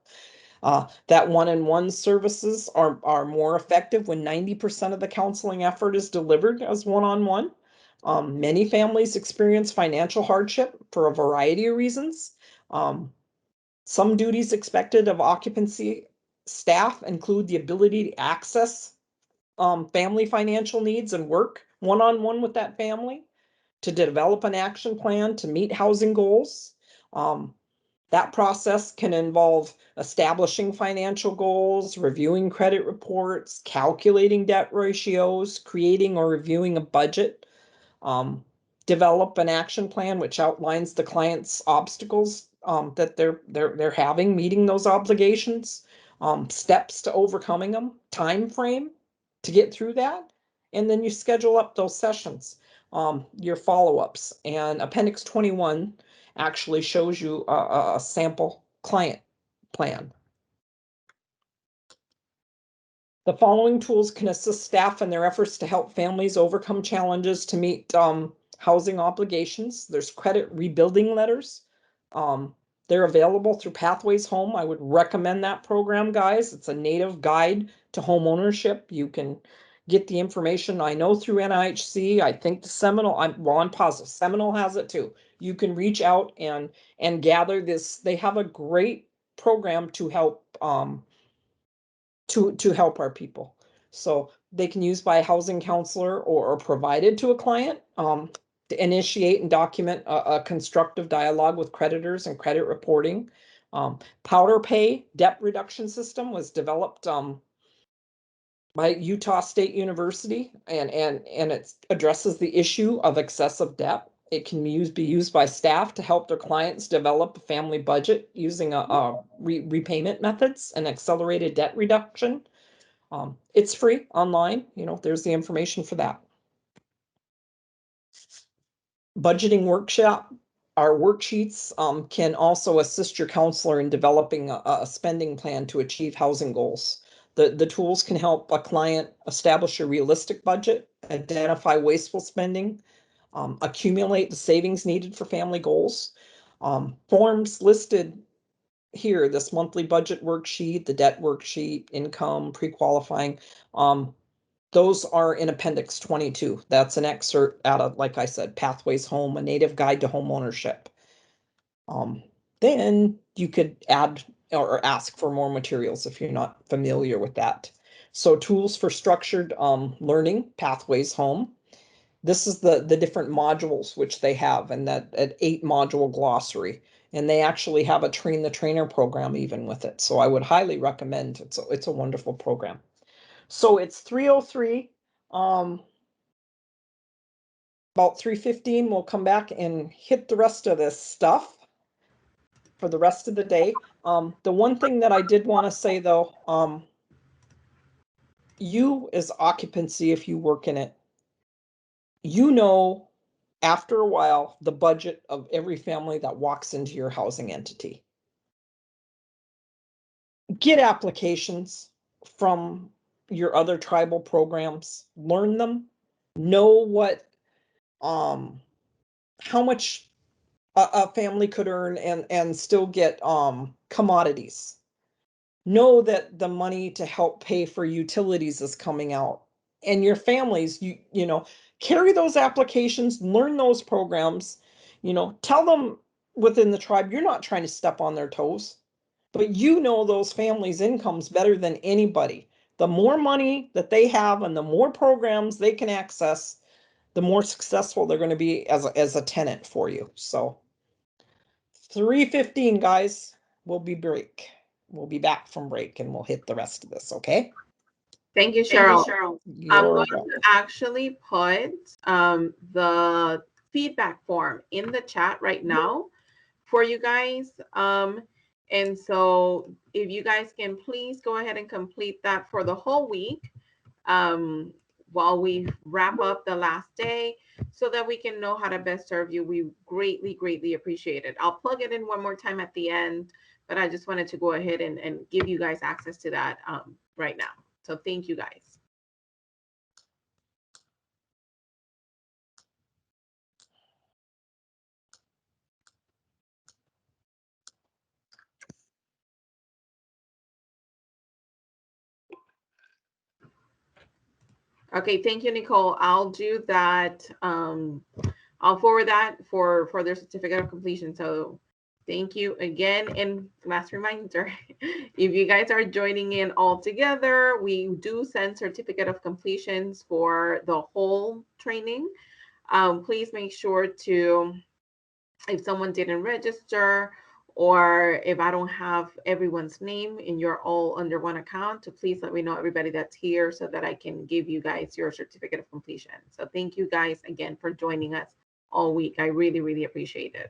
That one-on-one services are more effective when 90% of the counseling effort is delivered as one-on-one. Many families experience financial hardship for a variety of reasons. Some duties expected of occupancy staff include the ability to access family financial needs and work one-on-one with that family, to develop an action plan to meet housing goals. That process can involve establishing financial goals, reviewing credit reports, calculating debt ratios, creating or reviewing a budget, develop an action plan which outlines the client's obstacles that they're having meeting those obligations, steps to overcoming them, time frame to get through that, and then you schedule up those sessions, your follow-ups. And Appendix 21 actually shows you a sample client plan. The following tools can assist staff in their efforts to help families overcome challenges to meet housing obligations. There's credit rebuilding letters. They're available through Pathways Home. I would recommend that program, guys. It's a native guide to home ownership. You can get the information, I know, through NIHC. I think the Seminole, I'm positive Seminole has it too. You can reach out and gather this. They have a great program to help to help our people. So they can use by a housing counselor or provided to a client to initiate and document a constructive dialogue with creditors and credit reporting. Powder Pay debt reduction system was developed by Utah State University, and it addresses the issue of excessive debt. It can be used by staff to help their clients develop a family budget using repayment methods and accelerated debt reduction. It's free online. There's the information for that. Budgeting workshop. Our worksheets can also assist your counselor in developing a spending plan to achieve housing goals. The tools can help a client establish a realistic budget, identify wasteful spending, accumulate the savings needed for family goals. Forms listed here, this monthly budget worksheet, the debt worksheet, income, pre-qualifying, those are in Appendix 22. That's an excerpt out of, like I said, Pathways Home, a native guide to home ownership. Then you could add or ask for more materials if you're not familiar with that. So tools for structured learning, Pathways Home. This is the different modules which they have, and that 8-module glossary. And they actually have a train the trainer program even with it. So I would highly recommend. It's a wonderful program. So it's 3:03. About 3:15, we'll come back and hit the rest of this stuff for the rest of the day. The one thing that I did want to say though, you as occupancy, if you work in it, after a while, the budget of every family that walks into your housing entity. Get applications from your other tribal programs, learn them, know what, how much a family could earn and still get commodities. Know that the money to help pay for utilities is coming out, and your families, carry those applications, learn those programs, tell them within the tribe, you're not trying to step on their toes, but those families' incomes better than anybody. The more money that they have and the more programs they can access, the more successful they're going to be as a tenant for you. So 3:15, guys, will be break. we'll be back from break and we'll hit the rest of this, okay? Thank you, Cheryl. I'm You're going welcome. to actually put the feedback form in the chat right now for you guys. And so if you guys can please go ahead and complete that for the whole week while we wrap up the last day so that we can know how to best serve you. We greatly, greatly appreciate it. I'll plug it in one more time at the end, but I just wanted to go ahead and give you guys access to that right now. So thank you guys. Okay, thank you, Nicole. I'll do that. I'll forward that for their certificate of completion. So thank you again. And last reminder, if you guys are joining in all together, we do send certificate of completions for the whole training. Please make sure to, if someone didn't register, or if I don't have everyone's name and you're all under one account, to please let me know everybody that's here so that I can give you guys your certificate of completion. So thank you guys again for joining us all week. I really, really appreciate it.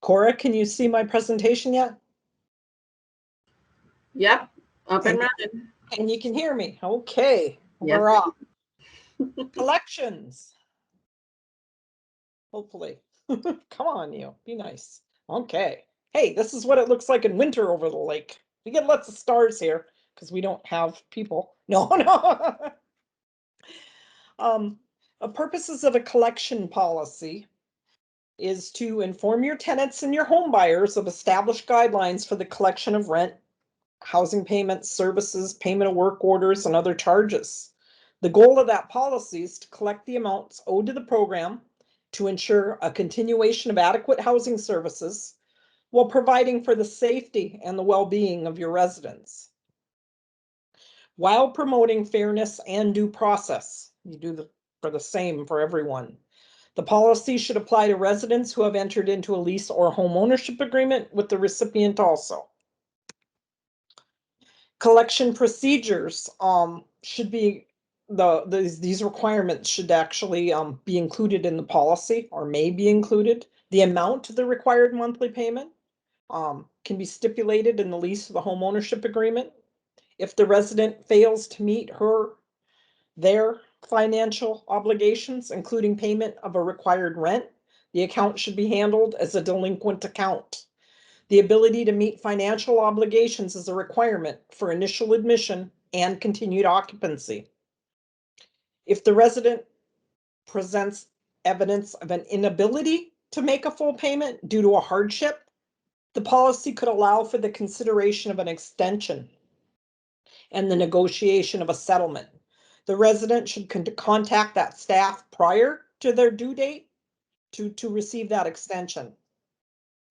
Cora, can you see my presentation yet? Yep, up and running. And you can hear me. Okay, Yes. we're off. Collections. Hopefully. Come on, you. Be nice. Okay. Hey, this is what it looks like in winter over the lake. We get lots of stars here because we don't have people. No, no. Purposes of a collection policy is to inform your tenants and your home buyers of established guidelines for the collection of rent, housing payments, services, payment of work orders, and other charges. The goal of that policy is to collect the amounts owed to the program to ensure a continuation of adequate housing services while providing for the safety and the well-being of your residents, while promoting fairness and due process. You do for the same for everyone. The policy should apply to residents who have entered into a lease or home ownership agreement with the recipient also. Collection procedures should be these requirements should actually be included in the policy, or may be included. The amount of the required monthly payment can be stipulated in the lease of the home ownership agreement. If the resident fails to meet their financial obligations, including payment of a required rent, the account should be handled as a delinquent account. The ability to meet financial obligations is a requirement for initial admission and continued occupancy. If the resident presents evidence of an inability to make a full payment due to a hardship, the policy could allow for the consideration of an extension and the negotiation of a settlement. The resident should contact that staff prior to their due date to receive that extension.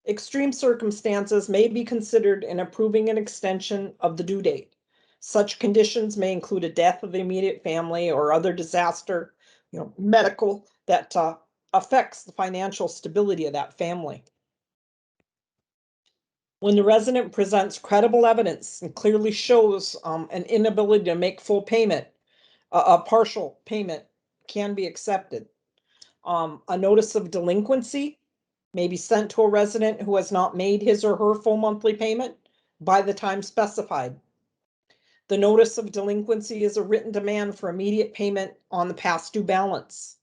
Extreme circumstances may be considered in approving an extension of the due date. Such conditions may include a death of the immediate family or other disaster, medical, that affects the financial stability of that family. When the resident presents credible evidence and clearly shows an inability to make full payment, a partial payment can be accepted. A notice of delinquency may be sent to a resident who has not made his or her full monthly payment by the time specified. The notice of delinquency is a written demand for immediate payment on the past due balance.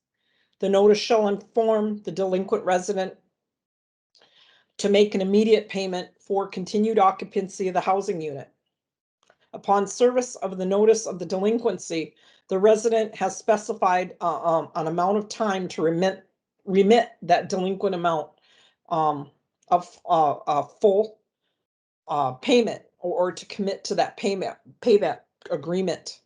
The notice shall inform the delinquent resident to make an immediate payment for continued occupancy of the housing unit. Upon service of the notice of the delinquency, the resident has specified an amount of time to remit that delinquent amount of full payment, or to commit to that payback agreement.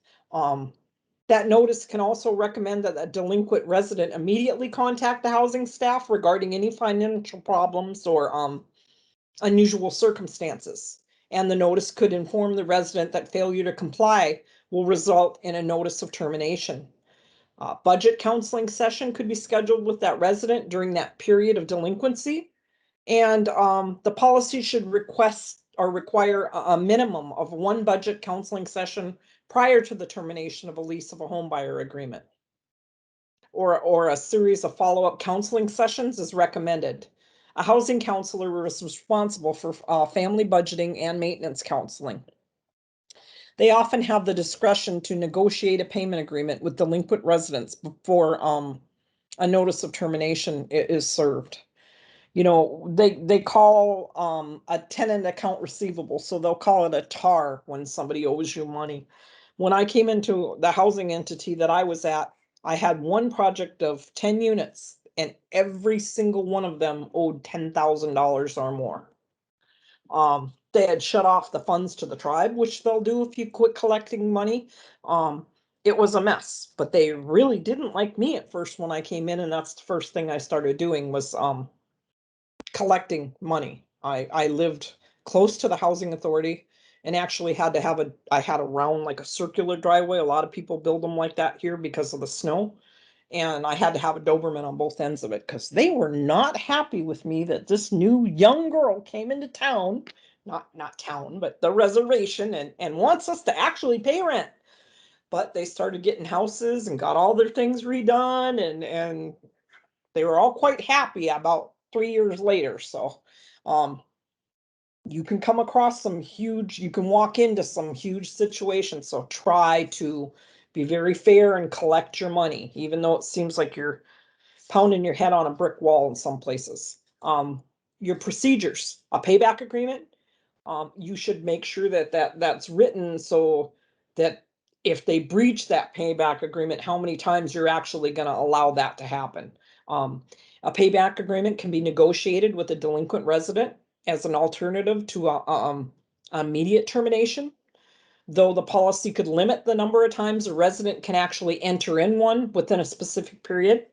That notice can also recommend that a delinquent resident immediately contact the housing staff regarding any financial problems or unusual circumstances. And the notice could inform the resident that failure to comply will result in a notice of termination. Budget counseling session could be scheduled with that resident during that period of delinquency. And the policy should request or require a minimum of one budget counseling session prior to the termination of a lease of a home buyer agreement. Or a series of follow-up counseling sessions is recommended. A housing counselor is responsible for family budgeting and maintenance counseling. They often have the discretion to negotiate a payment agreement with delinquent residents before a notice of termination is served. They call a tenant account receivable, so they'll call it a TAR when somebody owes you money. When I came into the housing entity that I was at, I had one project of 10 units, and every single one of them owed $10,000 or more. They had shut off the funds to the tribe, which they'll do if you quit collecting money. It was a mess, but they really didn't like me at first when I came in, and that's the first thing I started doing was collecting money. I lived close to the housing authority and actually had to I had a round, like a circular driveway. A lot of people build them like that here because of the snow. And I had to have a Doberman on both ends of it because they were not happy with me that this new young girl came into town, not town, but the reservation, and wants us to actually pay rent. But they started getting houses and got all their things redone, and they were all quite happy about 3 years later. So you can come across you can walk into some huge situations. So try to be very fair and collect your money, even though it seems like you're pounding your head on a brick wall in some places. Your procedures, a payback agreement, you should make sure that's written so that if they breach that payback agreement, how many times you're actually going to allow that to happen. A payback agreement can be negotiated with a delinquent resident as an alternative to immediate termination, though the policy could limit the number of times a resident can actually enter in one within a specific period.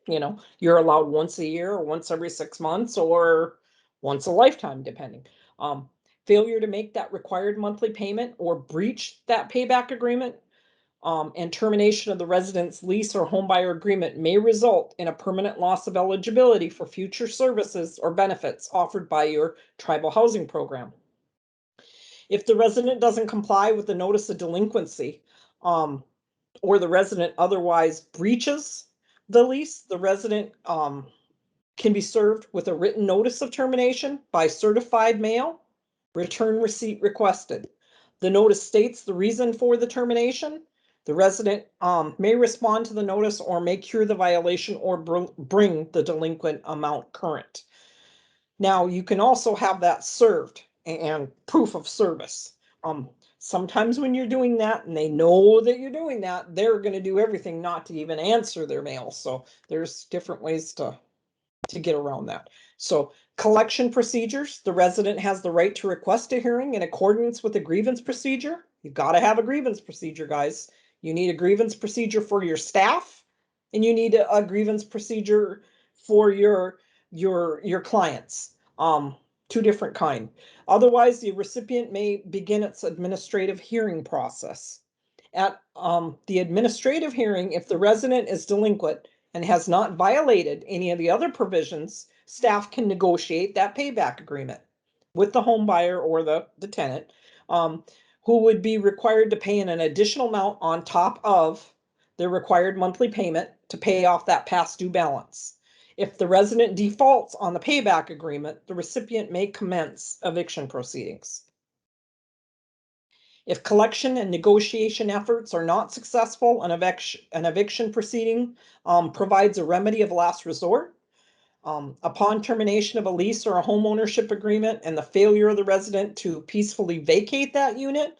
You're allowed once a year or once every 6 months or once a lifetime, depending. Failure to make that required monthly payment or breach that payback agreement and termination of the resident's lease or homebuyer agreement may result in a permanent loss of eligibility for future services or benefits offered by your tribal housing program. If the resident doesn't comply with the notice of delinquency, or the resident otherwise breaches the lease, the resident can be served with a written notice of termination by certified mail, return receipt requested. The notice states the reason for the termination. The resident may respond to the notice or may cure the violation or bring the delinquent amount current. Now, you can also have that served and proof of service. Sometimes when you're doing that and they know that you're doing that, they're going to do everything not to even answer their mail. So there's different ways to get around that. So collection procedures, the resident has the right to request a hearing in accordance with a grievance procedure. You've got to have a grievance procedure, guys. You need a grievance procedure for your staff, and you need a grievance procedure for your clients. Two different kind. Otherwise, the recipient may begin its administrative hearing process. At the administrative hearing, if the resident is delinquent and has not violated any of the other provisions, staff can negotiate that payback agreement with the home buyer or the tenant, who would be required to pay an additional amount on top of their required monthly payment to pay off that past due balance. If the resident defaults on the payback agreement, the recipient may commence eviction proceedings. If collection and negotiation efforts are not successful, an eviction proceeding provides a remedy of last resort. Upon termination of a lease or a home ownership agreement and the failure of the resident to peacefully vacate that unit,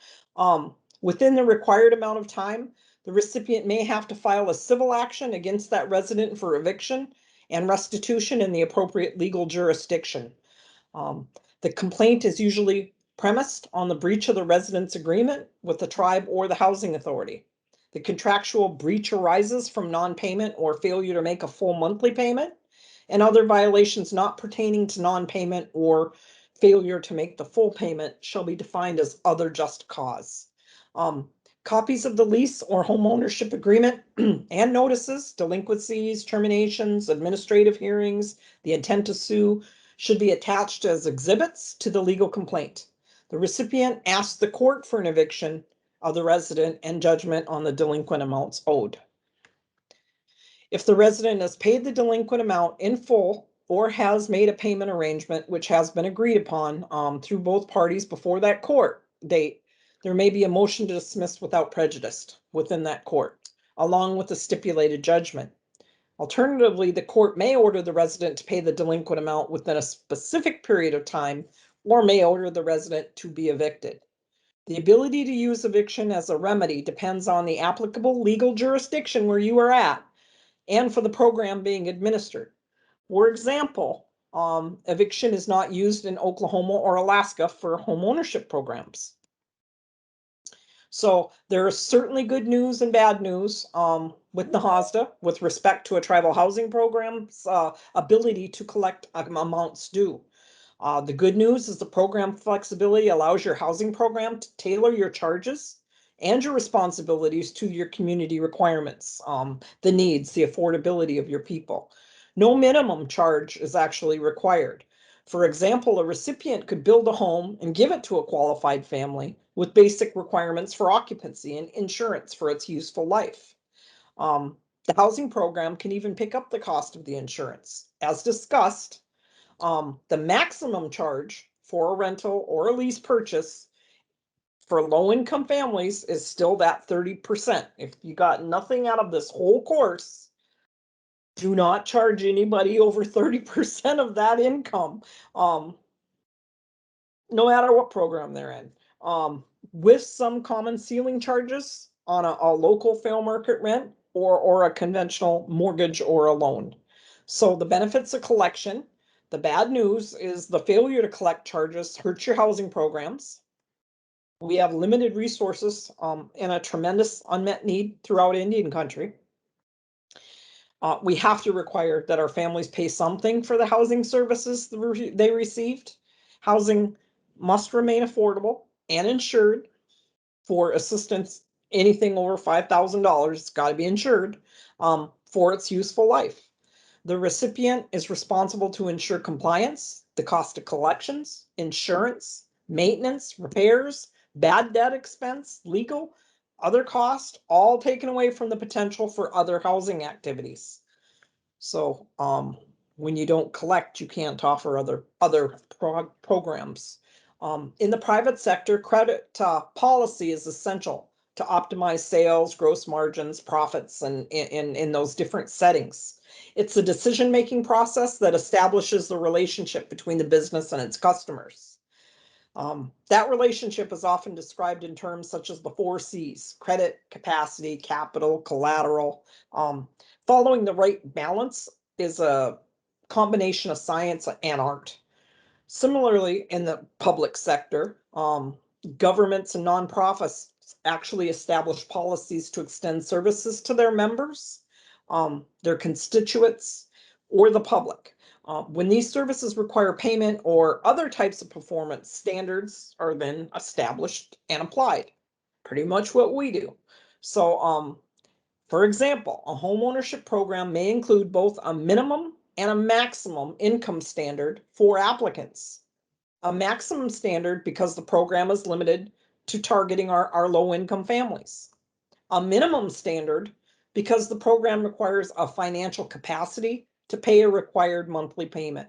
within the required amount of time, the recipient may have to file a civil action against that resident for eviction and restitution in the appropriate legal jurisdiction. The complaint is usually premised on the breach of the resident's agreement with the tribe or the housing authority. The contractual breach arises from non-payment or failure to make a full monthly payment, and other violations not pertaining to non-payment or failure to make the full payment shall be defined as other just cause. Copies of the lease or home ownership agreement and notices, delinquencies, terminations, administrative hearings, the intent to sue should be attached as exhibits to the legal complaint. The recipient asks the court for an eviction of the resident and judgment on the delinquent amounts owed. If the resident has paid the delinquent amount in full or has made a payment arrangement which has been agreed upon through both parties before that court date, there may be a motion to dismiss without prejudice within that court, along with a stipulated judgment. Alternatively, the court may order the resident to pay the delinquent amount within a specific period of time, or may order the resident to be evicted. The ability to use eviction as a remedy depends on the applicable legal jurisdiction where you are at and for the program being administered. For example, eviction is not used in Oklahoma or Alaska for home ownership programs. So there is certainly good news and bad news with NAHASDA with respect to a tribal housing program's ability to collect amounts due. The good news is the program flexibility allows your housing program to tailor your charges and your responsibilities to your community requirements, the needs, the affordability of your people. No minimum charge is actually required. For example, a recipient could build a home and give it to a qualified family with basic requirements for occupancy and insurance for its useful life. The housing program can even pick up the cost of the insurance. As discussed, the maximum charge for a rental or a lease purchase for low-income families is still that 30%. If you got nothing out of this whole course, do not charge anybody over 30% of that income, no matter what program they're in. With some common ceiling charges on a local fair market rent or a conventional mortgage or a loan. So the benefits of collection, the bad news is the failure to collect charges hurts your housing programs. We have limited resources and a tremendous unmet need throughout Indian country. We have to require that our families pay something for the housing services they received. Housing must remain affordable and insured for assistance. Anything over $5,000, it's got to be insured for its useful life. The recipient is responsible to ensure compliance, the cost of collections, insurance, maintenance, repairs, bad debt expense, legal, other costs, all taken away from the potential for other housing activities. So when you don't collect, you can't offer other programs. In the private sector, credit policy is essential to optimize sales, gross margins, profits, and in those different settings. It's a decision-making process that establishes the relationship between the business and its customers. That relationship is often described in terms such as the 4 C's: credit, capacity, capital, collateral. Following the right balance is a combination of science and art. Similarly, in the public sector, governments and nonprofits actually establish policies to extend services to their members, their constituents, or the public. When these services require payment or other types of performance, standards are then established and applied. Pretty much what we do. So, for example, a home ownership program may include both a minimum and a maximum income standard for applicants. A maximum standard because the program is limited to targeting our low-income families. A minimum standard because the program requires a financial capacity to pay a required monthly payment.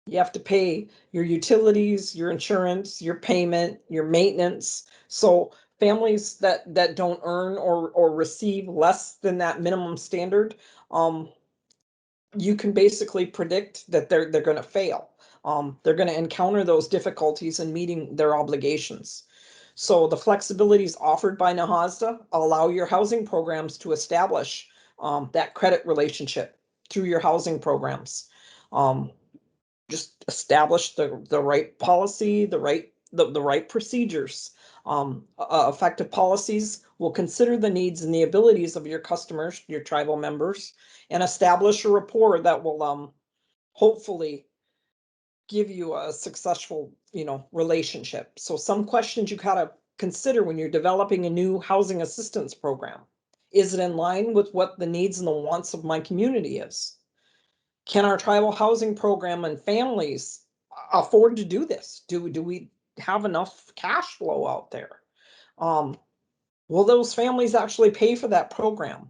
You have to pay your utilities, your insurance, your payment, your maintenance. So families that don't earn or receive less than that minimum standard, you can basically predict that they're going to fail. They're going to encounter those difficulties in meeting their obligations. So the flexibilities offered by NAHASDA allow your housing programs to establish that credit relationship through your housing programs. Just establish the right policy, the right procedures. Effective policies will consider the needs and the abilities of your customers, your tribal members, and establish a rapport that will hopefully give you a successful, relationship. So some questions you gotta consider when you're developing a new housing assistance program. Is it in line with what the needs and the wants of my community is? Can our tribal housing program and families afford to do this? Do we have enough cash flow out there? Will those families actually pay for that program?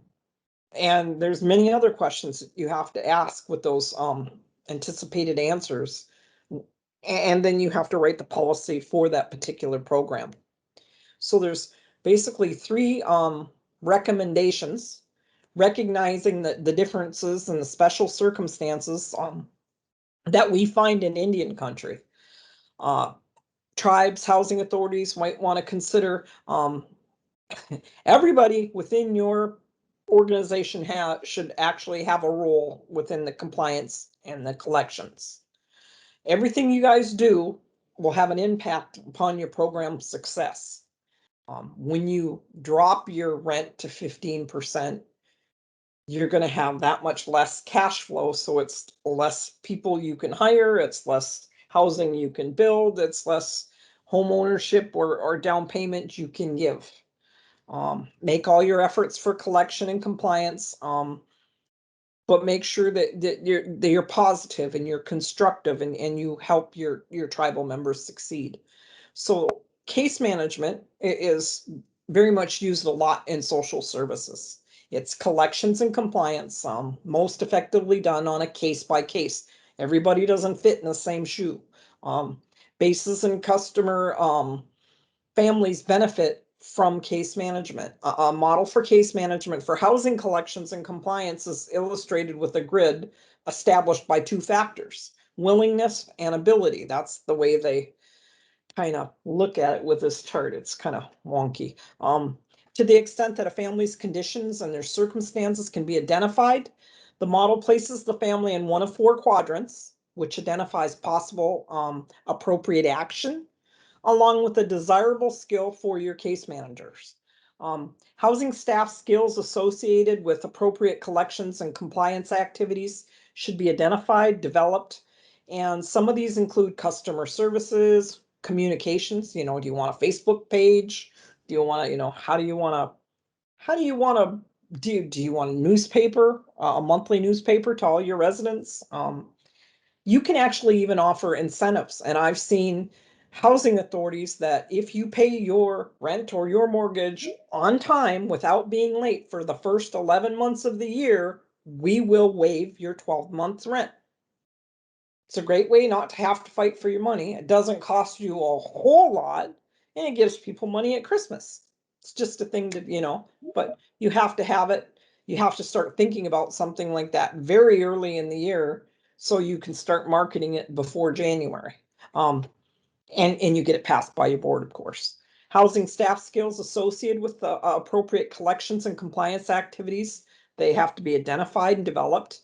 And there's many other questions that you have to ask with those anticipated answers. And then you have to write the policy for that particular program. So there's basically 3 recommendations, recognizing the differences and the special circumstances that we find in Indian country. Tribes, housing authorities might want to consider everybody within your organization should actually have a role within the compliance and the collections. Everything you guys do will have an impact upon your program's success. When you drop your rent to 15%, you're going to have that much less cash flow. So it's less people you can hire. It's less housing you can build, it's less home ownership or down payment you can give. Make all your efforts for collection and compliance, but make sure that you're positive and you're constructive and you help your tribal members succeed. So case management is very much used a lot in social services. It's collections and compliance, most effectively done on a case by case. Everybody doesn't fit in the same shoe. Bases and customer families benefit from case management. A model for case management for housing collections and compliance is illustrated with a grid established by two factors, willingness and ability. That's the way they kind of look at it with this chart. It's kind of wonky. To the extent that a family's conditions and their circumstances can be identified, the model places the family in one of four quadrants, which identifies possible appropriate action, along with a desirable skill for your case managers. Housing staff skills associated with appropriate collections and compliance activities should be identified, developed, and some of these include customer services, communications. Do you want a Facebook page? Do you want to, how do you want to do you want a newspaper, a monthly newspaper to all your residents? You can actually even offer incentives. And I've seen housing authorities that if you pay your rent or your mortgage on time without being late for the first 11 months of the year, we will waive your 12 months rent. It's a great way not to have to fight for your money. It doesn't cost you a whole lot, and it gives people money at Christmas. It's just a thing to, but you have to have it. You have to start thinking about something like that very early in the year so you can start marketing it before January. And you get it passed by your board, of course. Housing staff skills associated with the appropriate collections and compliance activities, they have to be identified and developed.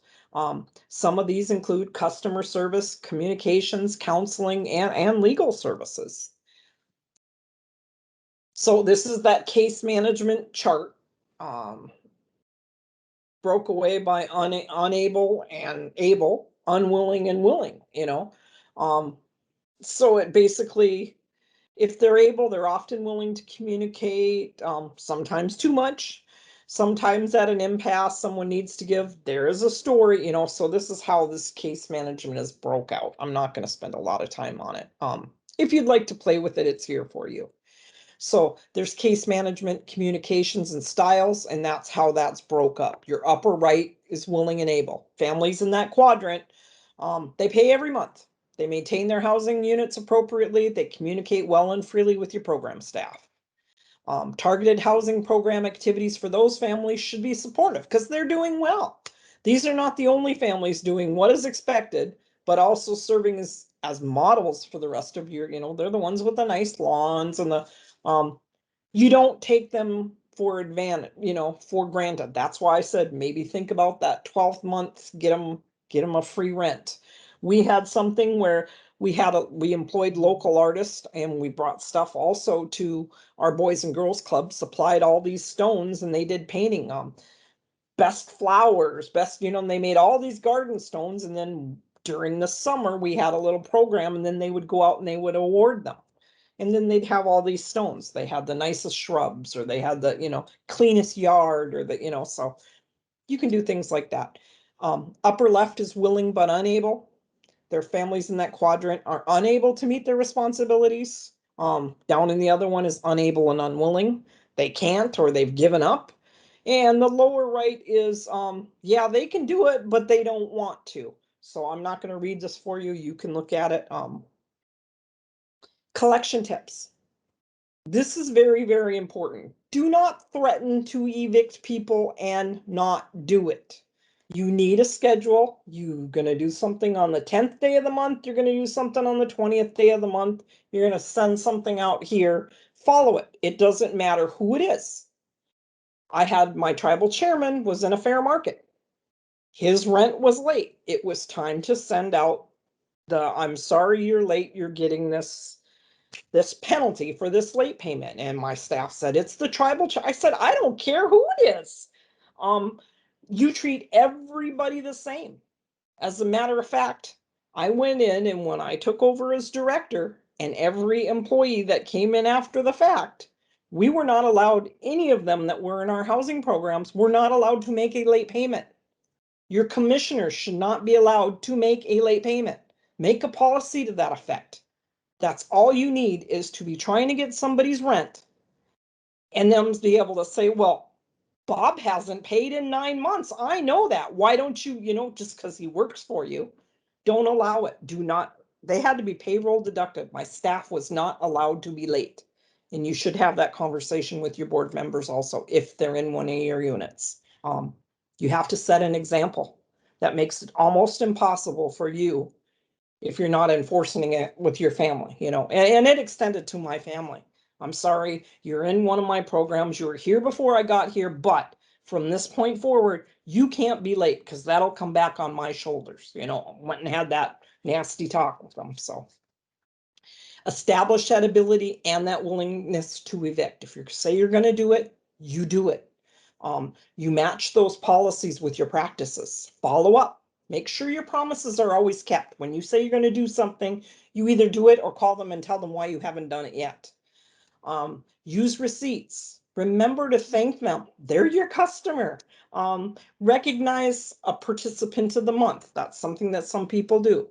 Some of these include customer service, communications, counseling, and legal services. So this is that case management chart, broke away by unable and able, unwilling and willing, So it basically, if they're able, they're often willing to communicate, sometimes too much, sometimes at an impasse, someone needs to give, there is a story, so this is how this case management is broke out. I'm not going to spend a lot of time on it. If you'd like to play with it, it's here for you. So there's case management, communications, and styles, and that's how that's broke up. Your upper right is willing and able. Families in that quadrant, they pay every month. They maintain their housing units appropriately. They communicate well and freely with your program staff. Targeted housing program activities for those families should be supportive because they're doing well. These are not the only families doing what is expected, but also serving as models for the rest of your, they're the ones with the nice lawns and the, you don't take them for advantage, for granted. That's why I said maybe think about that 12th month, get them a free rent. We had something where we employed local artists and we brought stuff also to our Boys and Girls Club, supplied all these stones, and they did painting, best flowers, and they made all these garden stones. And then during the summer, we had a little program, and then they would go out and they would award them. And then they'd have all these stones. They had the nicest shrubs, or they had the, cleanest yard, or so you can do things like that. Upper left is willing but unable. Their families in that quadrant are unable to meet their responsibilities. Down in the other one is unable and unwilling. They can't, or they've given up. And the lower right is, yeah, they can do it, but they don't want to. So I'm not going to read this for you. You can look at it. Collection tips. This is very, very important. Do not threaten to evict people and not do it. You need a schedule. You're going to do something on the 10th day of the month. You're going to do something on the 20th day of the month. You're going to send something out here. Follow it. It doesn't matter who it is. I had my tribal chairman was in a fair market. His rent was late. It was time to send out I'm sorry you're late. You're getting this penalty for this late payment. And my staff said, it's the tribal. I said, I don't care who it is. You treat everybody the same. As a matter of fact, I went in, and when I took over as director, and every employee that came in after the fact, we were not allowed, any of them that were in our housing programs were not allowed to make a late payment. Your commissioners should not be allowed to make a late payment. Make a policy to that effect. That's all you need, is to be trying to get somebody's rent and them to be able to say, well, Bob hasn't paid in 9 months. I know that. Why don't you, just because he works for you, don't allow it. Do not. They had to be payroll deducted. My staff was not allowed to be late. And you should have that conversation with your board members also, if they're in one of your units. You have to set an example. That makes it almost impossible for you if you're not enforcing it with your family, and it extended to my family. I'm sorry, you're in one of my programs, you were here before I got here, but from this point forward, you can't be late, because that'll come back on my shoulders. Went and had that nasty talk with them. So establish that ability and that willingness to evict. If you say you're going to do it, you do it. You match those policies with your practices. Follow up. Make sure your promises are always kept. When you say you're going to do something, you either do it or call them and tell them why you haven't done it yet. Use receipts. Remember to thank them. They're your customer. Recognize a participant of the month. That's something that some people do.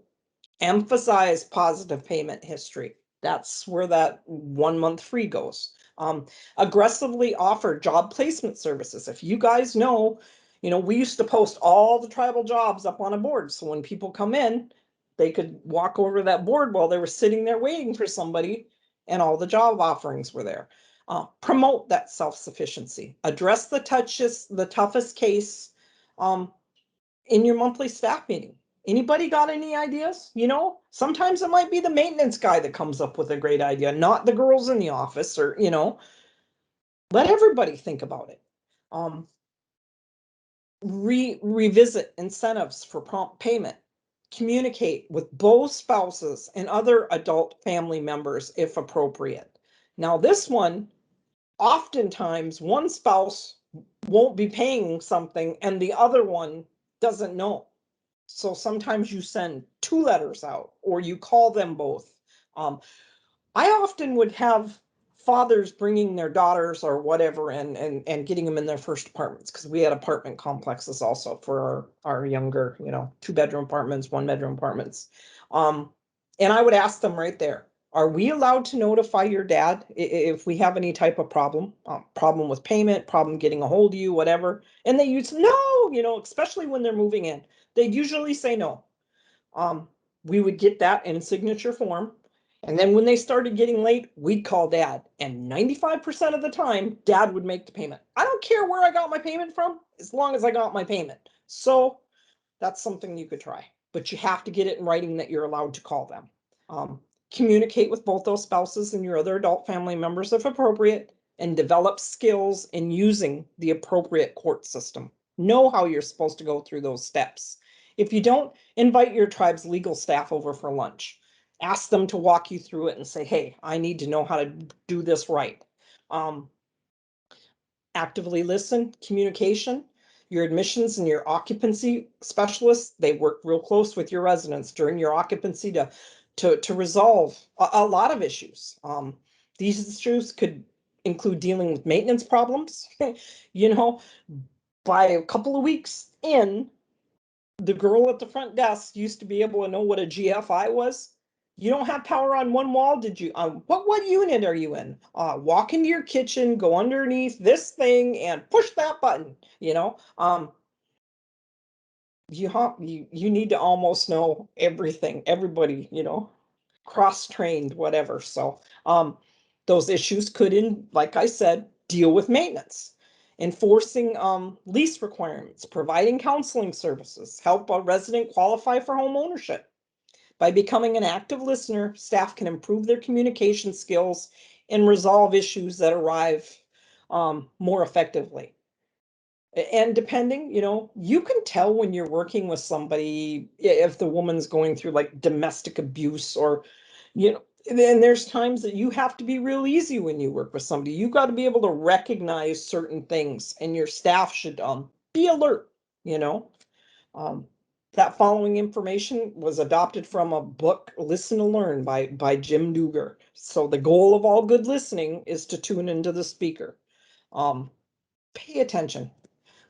Emphasize positive payment history. That's where that 1 month free goes. Aggressively offer job placement services. If you guys know, we used to post all the tribal jobs up on a board. So when people come in, they could walk over that board while they were sitting there waiting for somebody, and all the job offerings were there. Promote that self-sufficiency. Address the toughest case in your monthly staff meeting. Anybody got any ideas? Sometimes it might be the maintenance guy that comes up with a great idea, not the girls in the office, or, let everybody think about it. Revisit incentives for prompt payment. Communicate with both spouses and other adult family members if appropriate. Now, this one, oftentimes one spouse won't be paying something and the other one doesn't know. So sometimes you send 2 letters out, or you call them both. I often would have fathers bringing their daughters or whatever and getting them in their first apartments, because we had apartment complexes also for our younger, 2-bedroom apartments, 1-bedroom apartments. And I would ask them right there, are we allowed to notify your dad if we have any type of problem with payment, problem getting a hold of you, whatever? And they use no, especially when they're moving in. They'd usually say no. We would get that in signature form. And then when they started getting late, we'd call dad. And 95% of the time, dad would make the payment. I don't care where I got my payment from, as long as I got my payment. So that's something you could try. But you have to get it in writing that you're allowed to call them. Communicate with both those spouses and your other adult family members if appropriate, and develop skills in using the appropriate court system. Know how you're supposed to go through those steps. If you don't, invite your tribe's legal staff over for lunch. Ask them to walk you through it and say, hey, I need to know how to do this right. Actively listen, communication. Your admissions and your occupancy specialists, they work real close with your residents during your occupancy to resolve a lot of issues. These issues could include dealing with maintenance problems. By a couple of weeks in, the girl at the front desk used to be able to know what a GFI was. You don't have power on one wall, did you? What unit are you in? Walk into your kitchen, go underneath this thing, and push that button. You need to almost know everything. Everybody, cross-trained, whatever. So, those issues could, like I said, deal with maintenance. Enforcing lease requirements, providing counseling services, help a resident qualify for home ownership. By becoming an active listener, staff can improve their communication skills and resolve issues that arise more effectively. And depending, you can tell when you're working with somebody if the woman's going through like domestic abuse, or, and there's times that you have to be real easy when you work with somebody. You got to be able to recognize certain things, and your staff should be alert. Um, That following information was adopted from a book, Listen to Learn by Jim Duger. So the goal of all good listening is to tune into the speaker. Pay attention.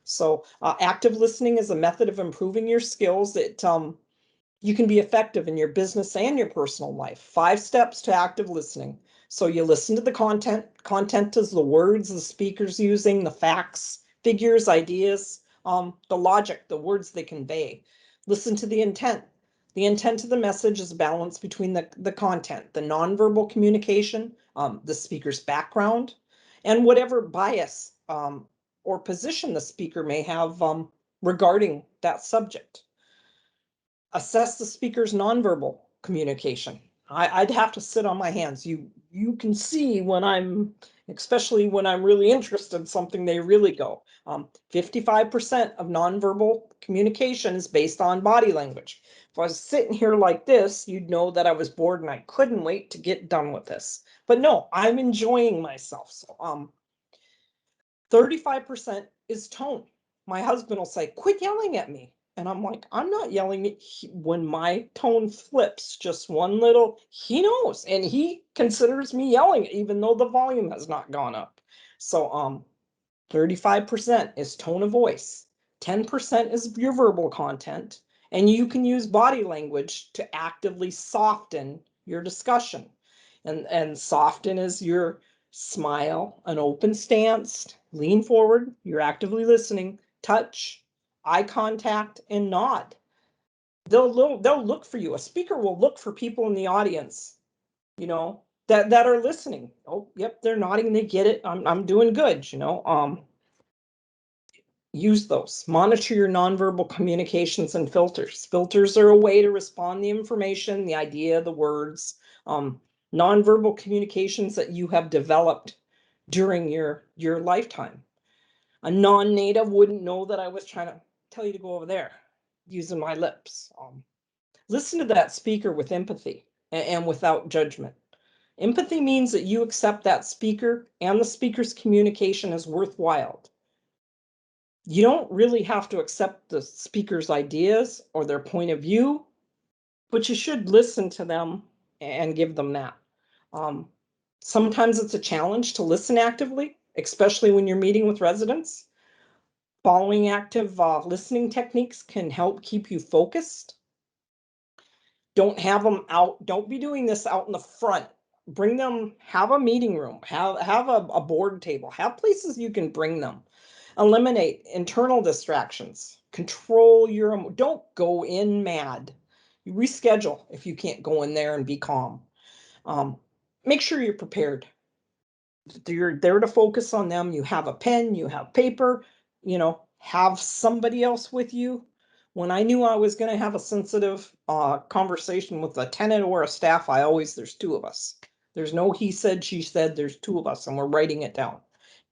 So active listening is a method of improving your skills. You can be effective in your business and your personal life. 5 steps to active listening. So you listen to the content. Content is the words the speaker's using, the facts, figures, ideas, the logic, the words they convey. Listen to the intent. The intent of the message is a balance between the content, the nonverbal communication, the speaker's background, and whatever bias or position the speaker may have regarding that subject. Assess the speaker's nonverbal communication. I'd have to sit on my hands. You can see when especially when I'm really interested in something, they really go. 55% of nonverbal communication is based on body language. If I was sitting here like this, you'd know that I was bored and I couldn't wait to get done with this. But no, I'm enjoying myself. So 35% is tone. My husband will say, quit yelling at me. And I'm like, I'm not yelling at when my tone flips just one little, he knows, and he considers me yelling, even though the volume has not gone up. So 35% is tone of voice, 10% is your verbal content, and you can use body language to actively soften your discussion. And soften is your smile, an open stance, lean forward, you're actively listening, touch, eye contact, and nod. They'll look for you. A speaker will look for people in the audience, that are listening. Oh, yep, they're nodding, they get it. I'm doing good, use those. Monitor your nonverbal communications and filters. Filters are a way to respond the information, the idea, the words, nonverbal communications that you have developed during your lifetime. A non-native wouldn't know that I was trying to tell you to go over there using my lips. Listen to that speaker with empathy and without judgment. Empathy means that you accept that speaker and the speaker's communication as worthwhile. You don't really have to accept the speaker's ideas or their point of view, but you should listen to them and give them that. Sometimes it's a challenge to listen actively, especially when you're meeting with residents. Following active listening techniques can help keep you focused. Don't have them out. Don't be doing this out in the front. Bring them, have a meeting room, have a board table, have places you can bring them. Eliminate internal distractions. Control don't go in mad. You reschedule if you can't go in there and be calm. Make sure you're prepared. You're there to focus on them. You have a pen, you have paper, have somebody else with you. When I knew I was going to have a sensitive conversation with a tenant or a staff, there's 2 of us. There's no he said, she said, there's 2 of us, and we're writing it down.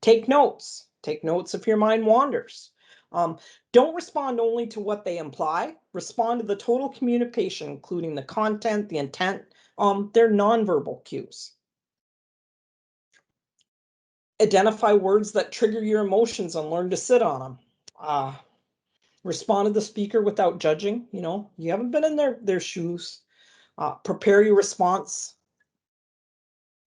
Take notes. Take notes if your mind wanders. Don't respond only to what they imply. Respond to the total communication, including the content, the intent, their nonverbal cues. Identify words that trigger your emotions and learn to sit on them. Respond to the speaker without judging. You haven't been in their shoes. Prepare your response,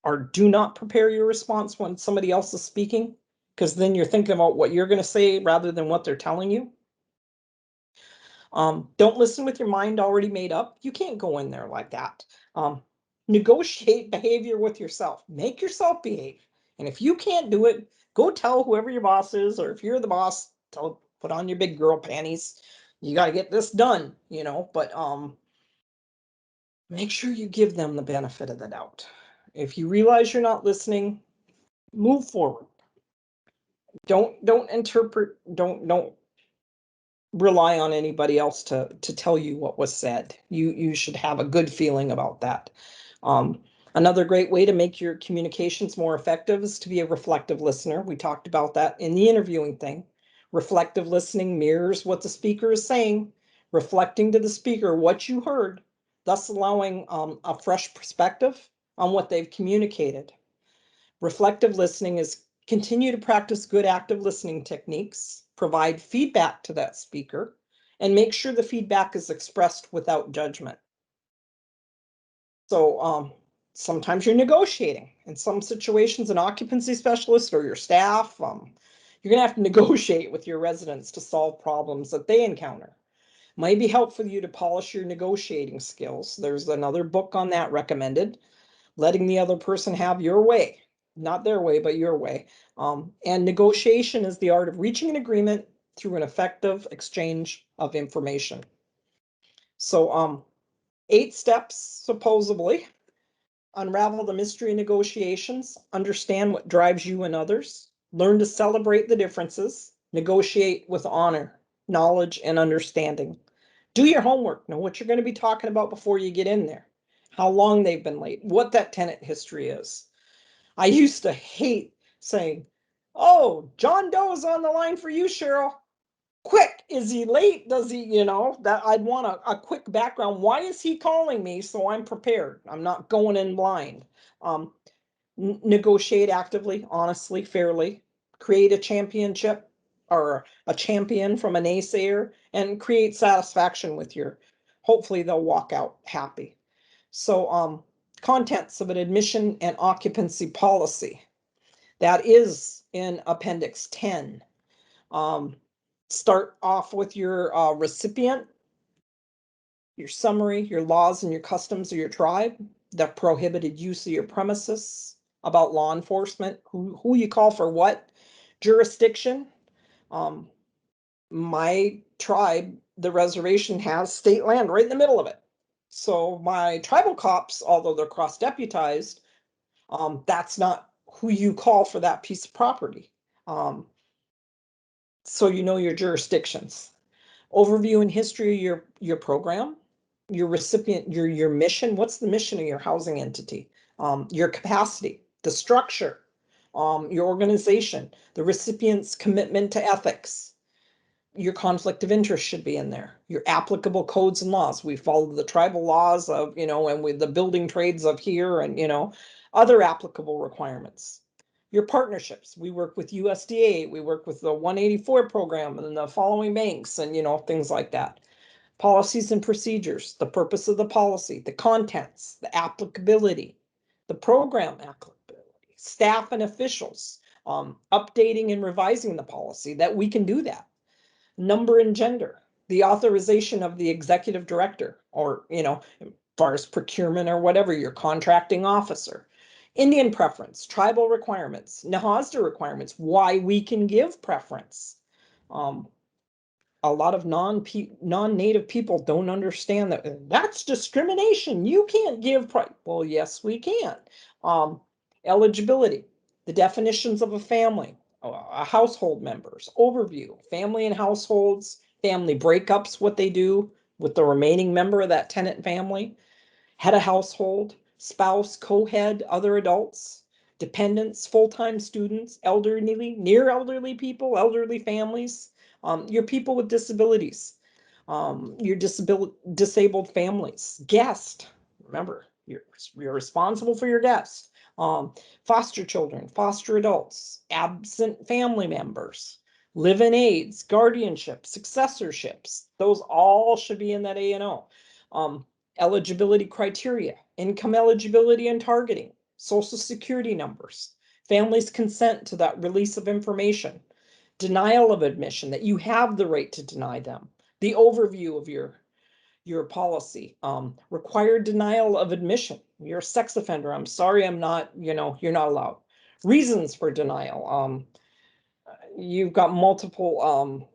or do not prepare your response when somebody else is speaking, because then you're thinking about what you're going to say rather than what they're telling you. Don't listen with your mind already made up. You can't go in there like that. Negotiate behavior with yourself. Make yourself behave. And if you can't do it, go tell whoever your boss is, or if you're the boss, put on your big girl panties. You got to get this done, but make sure you give them the benefit of the doubt. If you realize you're not listening, move forward. Don't interpret, don't rely on anybody else to tell you what was said. You should have a good feeling about that. Another great way to make your communications more effective is to be a reflective listener. We talked about that in the interviewing thing. Reflective listening mirrors what the speaker is saying, reflecting to the speaker what you heard, thus allowing a fresh perspective on what they've communicated. Reflective listening is continue to practice good active listening techniques, provide feedback to that speaker, and make sure the feedback is expressed without judgment. So sometimes you're negotiating. In some situations, an occupancy specialist or your staff, you're going to have to negotiate with your residents to solve problems that they encounter. Might be helpful for you to polish your negotiating skills. There's another book on that recommended, letting the other person have your way, not their way, but your way. And negotiation is the art of reaching an agreement through an effective exchange of information. So 8 steps, supposedly. Unravel the mystery of negotiations, understand what drives you and others, learn to celebrate the differences, negotiate with honor, knowledge, and understanding. Do your homework, know what you're going to be talking about before you get in there, how long they've been late, what that tenant history is. I used to hate saying, oh, John Doe's on the line for you, Cheryl. Quick, is he late? Does he, that I'd want a quick background. Why is he calling me? So I'm prepared. I'm not going in blind. Negotiate actively, honestly, fairly, create a championship or a champion from a naysayer, and create satisfaction with hopefully they'll walk out happy. So contents of an admission and occupancy policy. That is in Appendix 10. Start off with your recipient, your summary, your laws and your customs of your tribe, the prohibited use of your premises, about law enforcement, who you call for what, jurisdiction. My tribe, the reservation, has state land right in the middle of it. So my tribal cops, although they're cross-deputized, that's not who you call for that piece of property. So you know your jurisdictions. Overview and history of your program, your recipient, your mission. What's the mission of your housing entity? Your capacity, the structure, your organization, the recipient's commitment to ethics. Your conflict of interest should be in there. Your applicable codes and laws. We follow the tribal laws of, and with the building trades of here and, other applicable requirements. Your partnerships. We work with USDA, we work with the 184 program and the following banks and, things like that. Policies and procedures, the purpose of the policy, the contents, the applicability, the program applicability, staff and officials, updating and revising the policy, that we can do that. Number and gender, the authorization of the executive director, or, as far as procurement or whatever, your contracting officer. Indian preference, tribal requirements, NAHASDA requirements, why we can give preference. A lot of non-native people don't understand that that's discrimination. You can't give well, yes, we can. Eligibility, the definitions of a family, a household members, overview, family and households, family breakups, what they do with the remaining member of that tenant family, head of household, spouse, co-head, other adults, dependents, full-time students, elderly, near elderly people, elderly families, your people with disabilities, your disabled families, guest. Remember, you're responsible for your guests. Foster children, foster adults, absent family members, live-in aides, guardianship, successorships. Those all should be in that A&O. Eligibility criteria, income eligibility and targeting, social security numbers, family's consent to that release of information, denial of admission, that you have the right to deny them, the overview of your policy, required denial of admission. You're a sex offender. I'm sorry, I'm not, you're not allowed. Reasons for denial. You've got multiple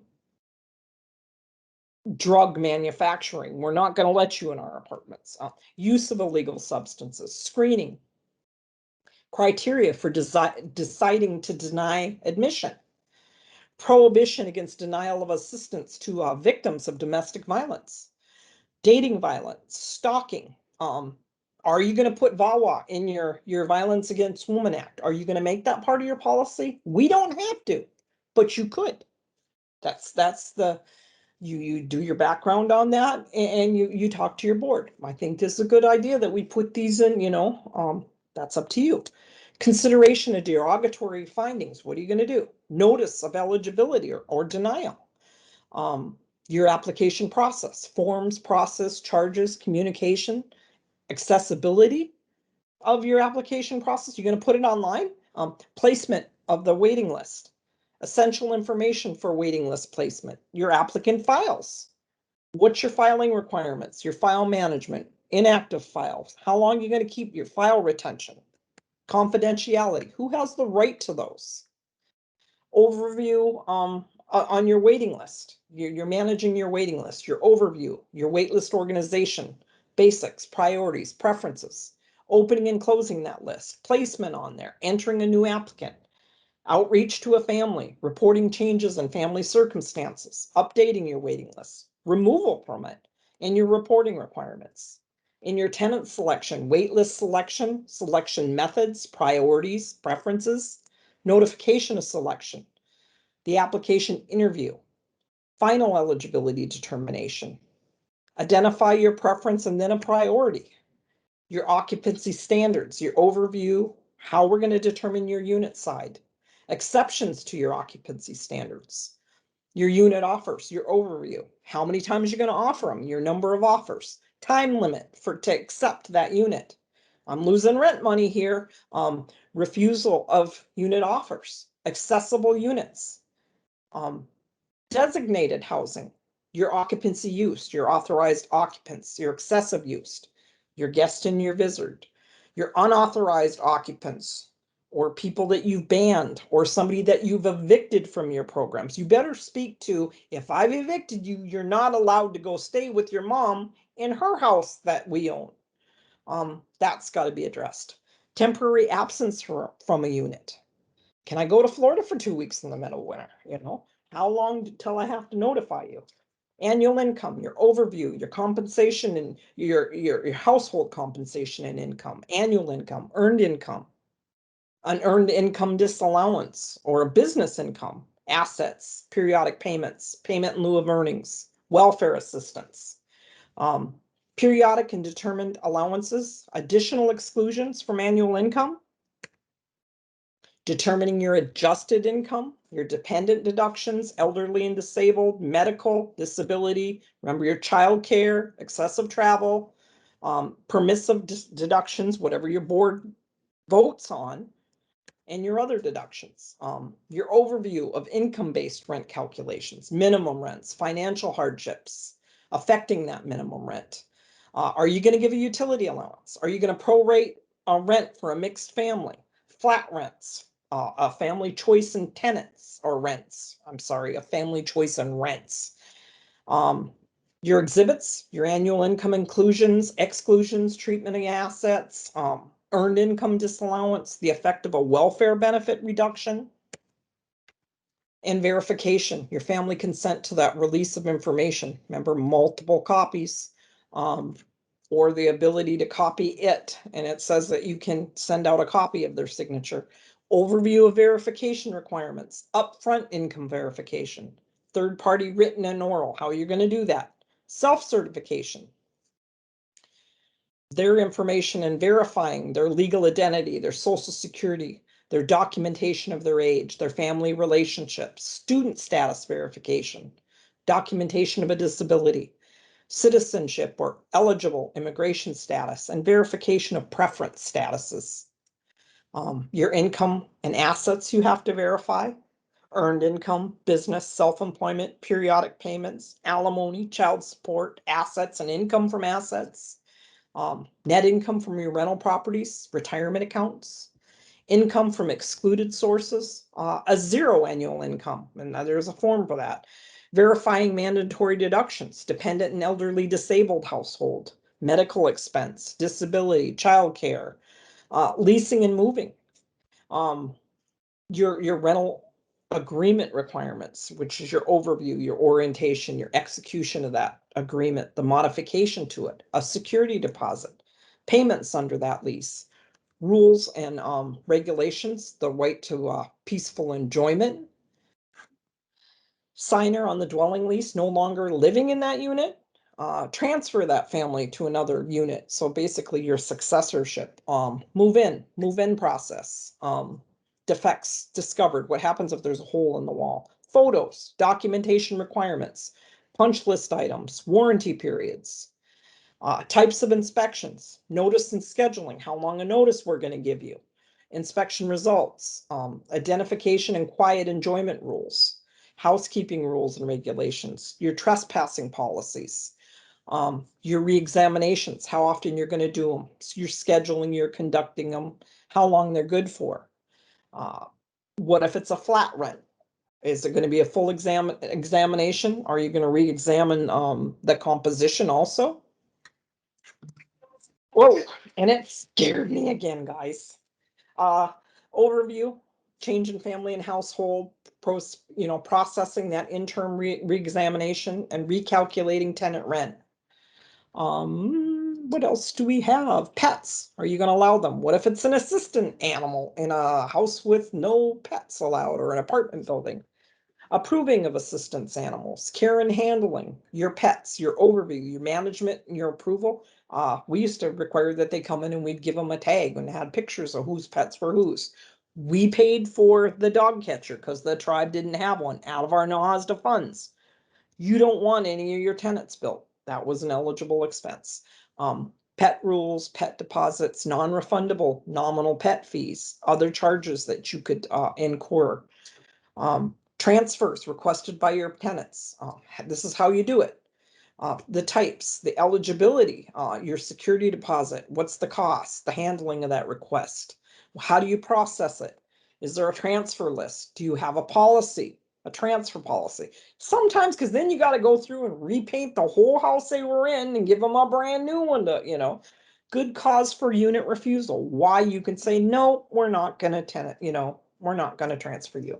drug manufacturing. We're not going to let you in our apartments. Use of illegal substances, screening, criteria for deciding to deny admission, prohibition against denial of assistance to victims of domestic violence, dating violence, stalking. Are you going to put VAWA in your Violence Against Women Act? Are you going to make that part of your policy? We don't have to, but you could. That's the you do your background on that, and you talk to your board. I think this is a good idea that we put these in, that's up to you. Consideration of derogatory findings. What are you going to do? Notice of eligibility or denial. Your application process, forms, process, charges, communication, accessibility of your application process. You're going to put it online. Placement of the waiting list, essential information for waiting list placement, your applicant files. What's your filing requirements, your file management, inactive files, how long are you going to keep your file retention, confidentiality, who has the right to those. Overview on your waiting list. You're managing your waiting list, your overview, your wait list organization, basics, priorities, preferences, opening and closing that list, placement on there, entering a new applicant, outreach to a family, reporting changes in family circumstances, updating your waiting list, removal permit, and your reporting requirements. In your tenant selection, wait list selection, selection methods, priorities, preferences, notification of selection, the application interview, final eligibility determination, identify your preference and then a priority, your occupancy standards, your overview, how we're going to determine your unit side, exceptions to your occupancy standards, your unit offers, your overview, how many times you're going to offer them, your number of offers, time limit to accept that unit. I'm losing rent money here. Refusal of unit offers, accessible units, designated housing, your occupancy use, your authorized occupants, your excessive use, your guest and your visitor, your unauthorized occupants, or people that you've banned, or somebody that you've evicted from your programs. You better speak to, if I've evicted you, you're not allowed to go stay with your mom in her house that we own. That's got to be addressed. Temporary absence from a unit. Can I go to Florida for 2 weeks in the middle of winter? You know, how long till I have to notify you? Annual income, your overview, your compensation and your household compensation and income, annual income, unearned income disallowance, or a business income, assets, periodic payments, payment in lieu of earnings, welfare assistance, periodic and determined allowances, additional exclusions from annual income, determining your adjusted income, your dependent deductions, elderly and disabled, medical, disability, remember your child care, excessive travel, permissive deductions, whatever your board votes on, and your other deductions. Your overview of income-based rent calculations, minimum rents, financial hardships affecting that minimum rent. Are you going to give a utility allowance? Are you going to prorate rent for a mixed family? Flat rents, a family choice in tenants or rents. I'm sorry, a family choice in rents. Your exhibits, your annual income inclusions, exclusions, treatment of assets, earned income disallowance, the effect of a welfare benefit reduction, and verification, your family consent to that release of information. Remember, multiple copies, or the ability to copy it. And it says that you can send out a copy of their signature. Overview of verification requirements, upfront income verification, third-party written and oral, how you're going to do that. Self-certification, their information and verifying their legal identity, their social security, their documentation of their age, their family relationships, student status verification, documentation of a disability, citizenship or eligible immigration status, and verification of preference statuses. Your income and assets you have to verify, earned income, business, self-employment, periodic payments, alimony, child support, assets and income from assets, net income from your rental properties, retirement accounts, income from excluded sources, a zero annual income, and there's a form for that. Verifying mandatory deductions, dependent and elderly disabled household, medical expense, disability, childcare, leasing and moving, your rental agreement requirements, which is your overview, your orientation, your execution of that agreement, the modification to it, a security deposit, payments under that lease, rules and regulations, the right to peaceful enjoyment, signer on the dwelling lease no longer living in that unit, transfer that family to another unit. So basically your successorship, move in process, defects discovered, what happens if there's a hole in the wall, photos, documentation requirements, punch list items, warranty periods, types of inspections, notice and scheduling, how long a notice we're going to give you, inspection results, identification and quiet enjoyment rules, housekeeping rules and regulations, your trespassing policies, your reexaminations, how often you're going to do them, your scheduling, you're conducting them, how long they're good for. What if it's a flat rent? Is it going to be a full examination? Are you going to re-examine the composition also? Whoa, and it scared me again, guys. Overview, change in family and household, processing that interim re-examination and recalculating tenant rent. What else do we have? Pets. Are you going to allow them? What if it's an assistant animal in a house with no pets allowed or an apartment building? Approving of assistance animals, care and handling, your pets, your overview, your management, and your approval. We used to require that they come in and we'd give them a tag and had pictures of whose pets were whose. We paid for the dog catcher because the tribe didn't have one out of our NAHASDA funds. You don't want any of your tenants built. That was an eligible expense. Pet rules, pet deposits, non-refundable nominal pet fees, other charges that you could incur. Transfers requested by your tenants. This is how you do it. The types, the eligibility, your security deposit, what's the cost, the handling of that request. How do you process it? Is there a transfer list? Do you have a policy, a transfer policy? Sometimes, because then you got to go through and repaint the whole house they were in and give them a brand new one to, good cause for unit refusal. Why you can say, no, we're not going to we're not going to transfer you.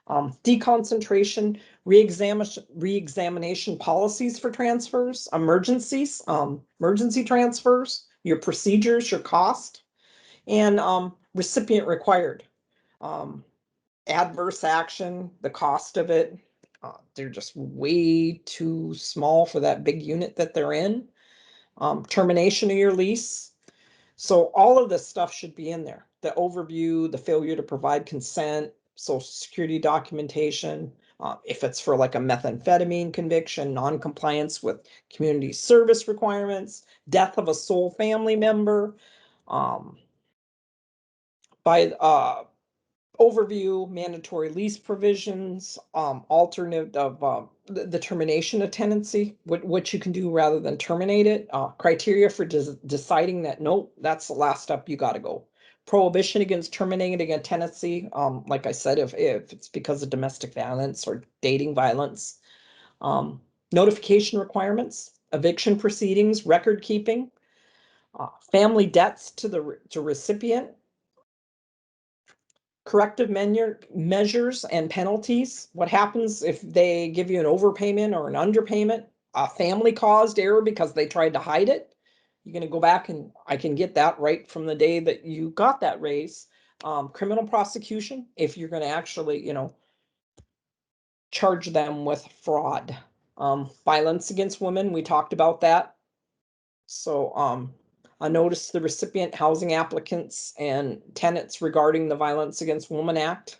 Deconcentration, re-examination policies for transfers, emergencies, emergency transfers, your procedures, your cost, and recipient required. Adverse action, the cost of it, they're just way too small for that big unit that they're in. Termination of your lease. So all of this stuff should be in there. The overview, the failure to provide consent, social security documentation, if it's for like a methamphetamine conviction, non-compliance with community service requirements, death of a sole family member, by overview, mandatory lease provisions, alternate of the termination of tenancy, what you can do rather than terminate it, criteria for deciding that, nope, that's the last step, you got to go. Prohibition against terminating a tenancy, like I said, if it's because of domestic violence or dating violence. Notification requirements, eviction proceedings, record keeping, family debts to the recipient, corrective measures and penalties. What happens if they give you an overpayment or an underpayment, a family caused error because they tried to hide it? You're going to go back and I can get that right from the day that you got that raise. Criminal prosecution, if you're going to actually, charge them with fraud. Violence against women, we talked about that. So a notice to the recipient, housing applicants, and tenants regarding the Violence Against Women Act.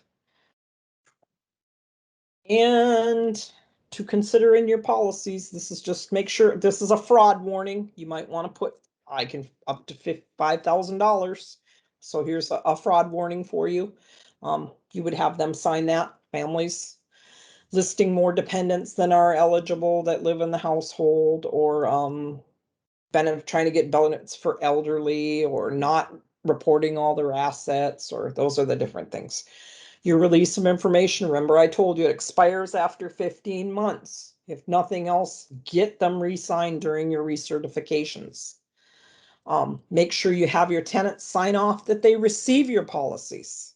And to consider in your policies, this is just make sure this is a fraud warning. You might want to put up to $5,000. So here's a fraud warning for you. You would have them sign that, families listing more dependents than are eligible that live in the household, or trying to get benefits for elderly, or not reporting all their assets, or those are the different things. Your release of information, remember I told you it expires after 15 months. If nothing else, get them re-signed during your recertifications. Make sure you have your tenants sign off that they receive your policies.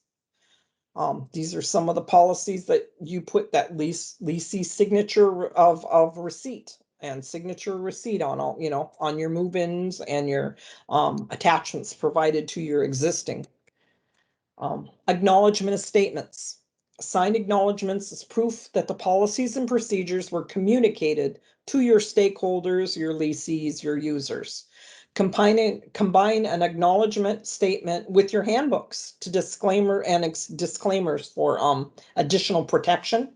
These are some of the policies that you put that leasee signature of receipt and signature receipt on all, on your move-ins and your attachments provided to your existing. Acknowledgement of statements. Signed acknowledgements is proof that the policies and procedures were communicated to your stakeholders, your leasees, your users. Combine an acknowledgement statement with your handbooks to disclaimers for additional protection.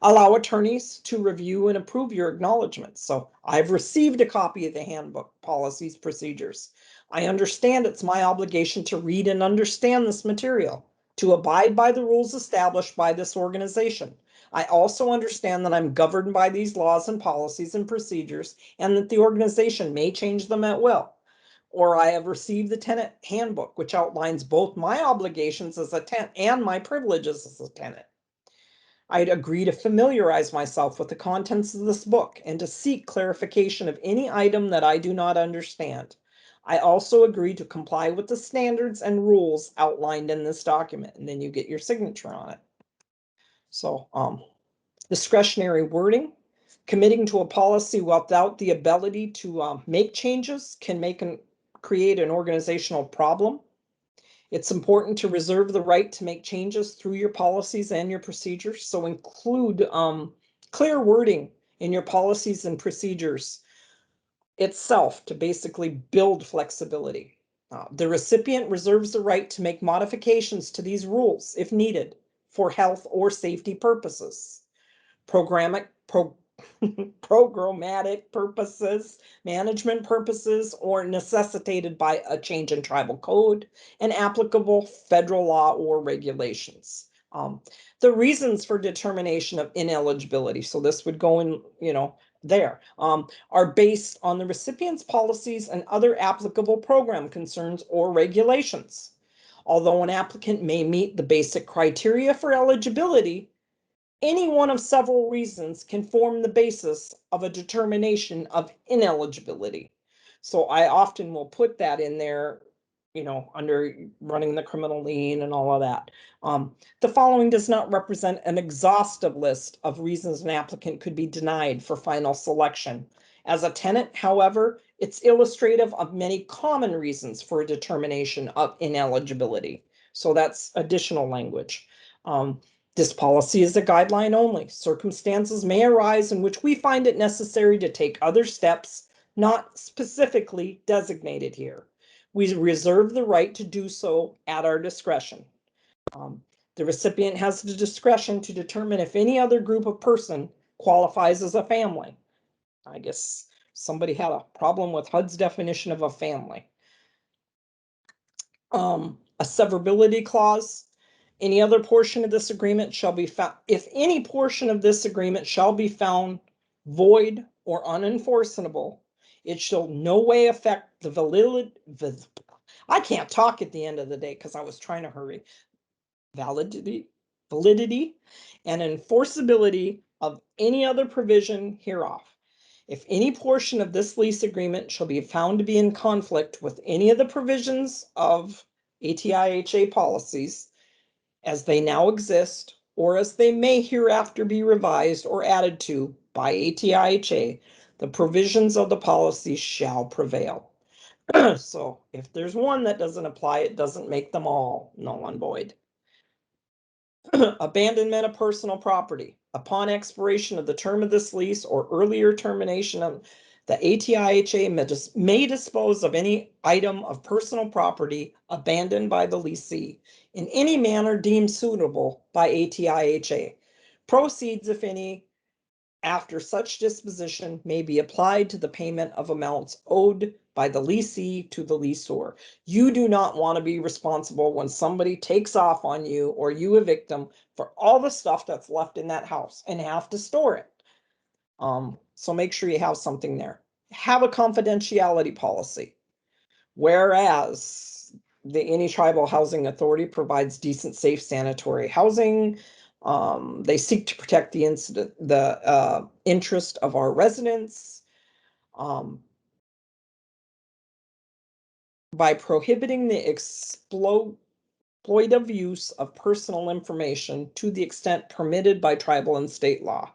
Allow attorneys to review and approve your acknowledgments. So I've received a copy of the handbook, policies, procedures. I understand it's my obligation to read and understand this material, to abide by the rules established by this organization. I also understand that I'm governed by these laws and policies and procedures, and that the organization may change them at will. Or I have received the tenant handbook, which outlines both my obligations as a tenant and my privileges as a tenant. I'd agree to familiarize myself with the contents of this book and to seek clarification of any item that I do not understand. I also agree to comply with the standards and rules outlined in this document, and then you get your signature on it. So, discretionary wording. Committing to a policy without the ability to make changes can create an organizational problem. It's important to reserve the right to make changes through your policies and your procedures. So include clear wording in your policies and procedures itself to basically build flexibility. The recipient reserves the right to make modifications to these rules if needed for health or safety purposes. Programmatic purposes, management purposes, or necessitated by a change in tribal code and applicable federal law or regulations. The reasons for determination of ineligibility, so this would go in, there, are based on the recipient's policies and other applicable program concerns or regulations. Although an applicant may meet the basic criteria for eligibility, any one of several reasons can form the basis of a determination of ineligibility. So I often will put that in there, under running the criminal lien and all of that. The following does not represent an exhaustive list of reasons an applicant could be denied for final selection. As a tenant, however, it's illustrative of many common reasons for a determination of ineligibility. So that's additional language. This policy is a guideline only. Circumstances may arise in which we find it necessary to take other steps not specifically designated here. We reserve the right to do so at our discretion. The recipient has the discretion to determine if any other group of person qualifies as a family. I guess somebody had a problem with HUD's definition of a family. A severability clause. Any other portion of this agreement shall be found, if any portion of this agreement shall be found void or unenforceable, it shall no way affect the validity. I can't talk at the end of the day because I was trying to hurry. Validity and enforceability of any other provision hereof. If any portion of this lease agreement shall be found to be in conflict with any of the provisions of ATIHA policies as they now exist, or as they may hereafter be revised or added to by ATIHA, the provisions of the policy shall prevail. So if there's one that doesn't apply, it doesn't make them all null and void. Abandonment of personal property. Upon expiration of the term of this lease or earlier termination of the ATIHA may dispose of any item of personal property abandoned by the leasee in any manner deemed suitable by ATIHA. Proceeds, if any, after such disposition may be applied to the payment of amounts owed by the leasee to the leaseor. You do not want to be responsible when somebody takes off on you or you evict them for all the stuff that's left in that house and have to store it. So make sure you have something there. Have a confidentiality policy. Whereas any tribal housing authority provides decent, safe, sanitary housing, they seek to protect the interest of our residents by prohibiting the exploitative use of personal information to the extent permitted by tribal and state law.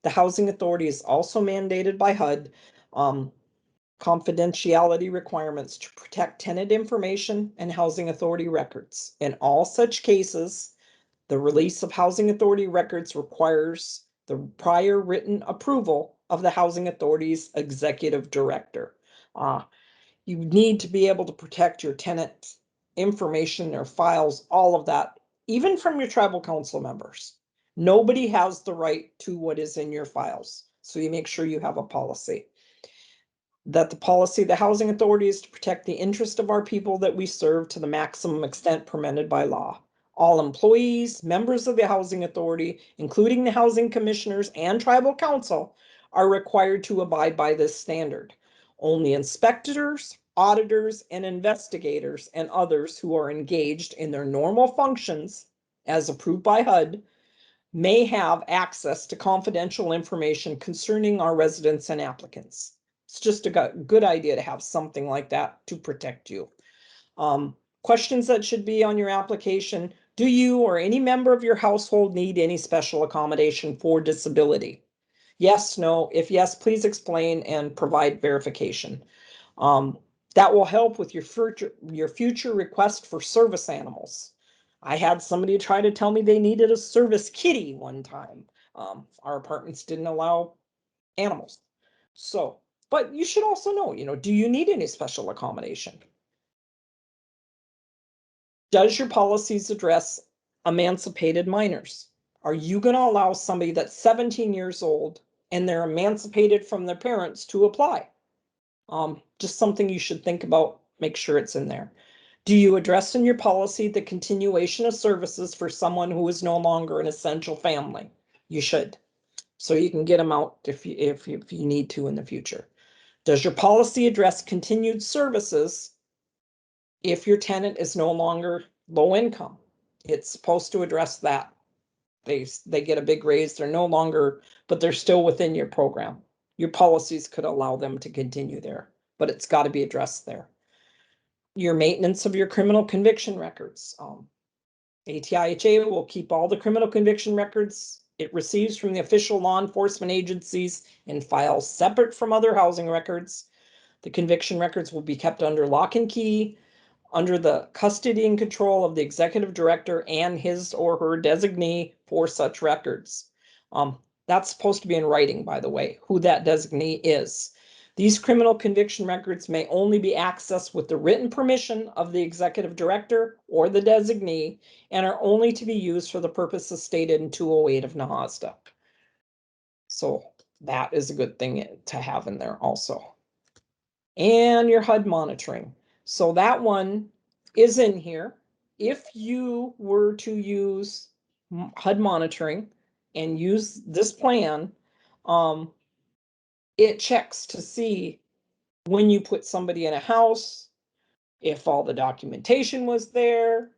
The housing authority is also mandated by HUD confidentiality requirements to protect tenant information and housing authority records. In all such cases, the release of housing authority records requires the prior written approval of the housing authority's executive director. You need to be able to protect your tenant information, their files, all of that, even from your tribal council members. Nobody has the right to what is in your files. So you make sure you have a policy. That the policy of the housing authority is to protect the interest of our people that we serve to the maximum extent permitted by law. All employees, members of the housing authority, including the housing commissioners and tribal council, are required to abide by this standard. Only inspectors, auditors, and investigators and others who are engaged in their normal functions as approved by HUD may have access to confidential information concerning our residents and applicants. It's just a good idea to have something like that to protect you. Questions that should be on your application. Do you or any member of your household need any special accommodation for disability? Yes, no. If yes, please explain and provide verification. That will help with your future request for service animals. I had somebody try to tell me they needed a service kitty one time. Our apartments didn't allow animals. So, but you should also know, do you need any special accommodation? Does your policies address emancipated minors? Are you going to allow somebody that's 17 years old and they're emancipated from their parents to apply? Just something you should think about, make sure it's in there. Do you address in your policy the continuation of services for someone who is no longer an essential family? You should. So you can get them out if you need to in the future. Does your policy address continued services if your tenant is no longer low income? It's supposed to address that. They get a big raise, they're no longer, but they're still within your program. Your policies could allow them to continue there, but it's got to be addressed there. Your maintenance of your criminal conviction records. ATIHA will keep all the criminal conviction records it receives from the official law enforcement agencies in files separate from other housing records. The conviction records will be kept under lock and key, under the custody and control of the executive director and his or her designee for such records. That's supposed to be in writing, by the way, who that designee is. These criminal conviction records may only be accessed with the written permission of the executive director or the designee and are only to be used for the purposes stated in 208 of NAHASDA. So that is a good thing to have in there also. And your HUD monitoring. So that one is in here. If you were to use HUD monitoring and use this plan, it checks to see when you put somebody in a house, if all the documentation was there.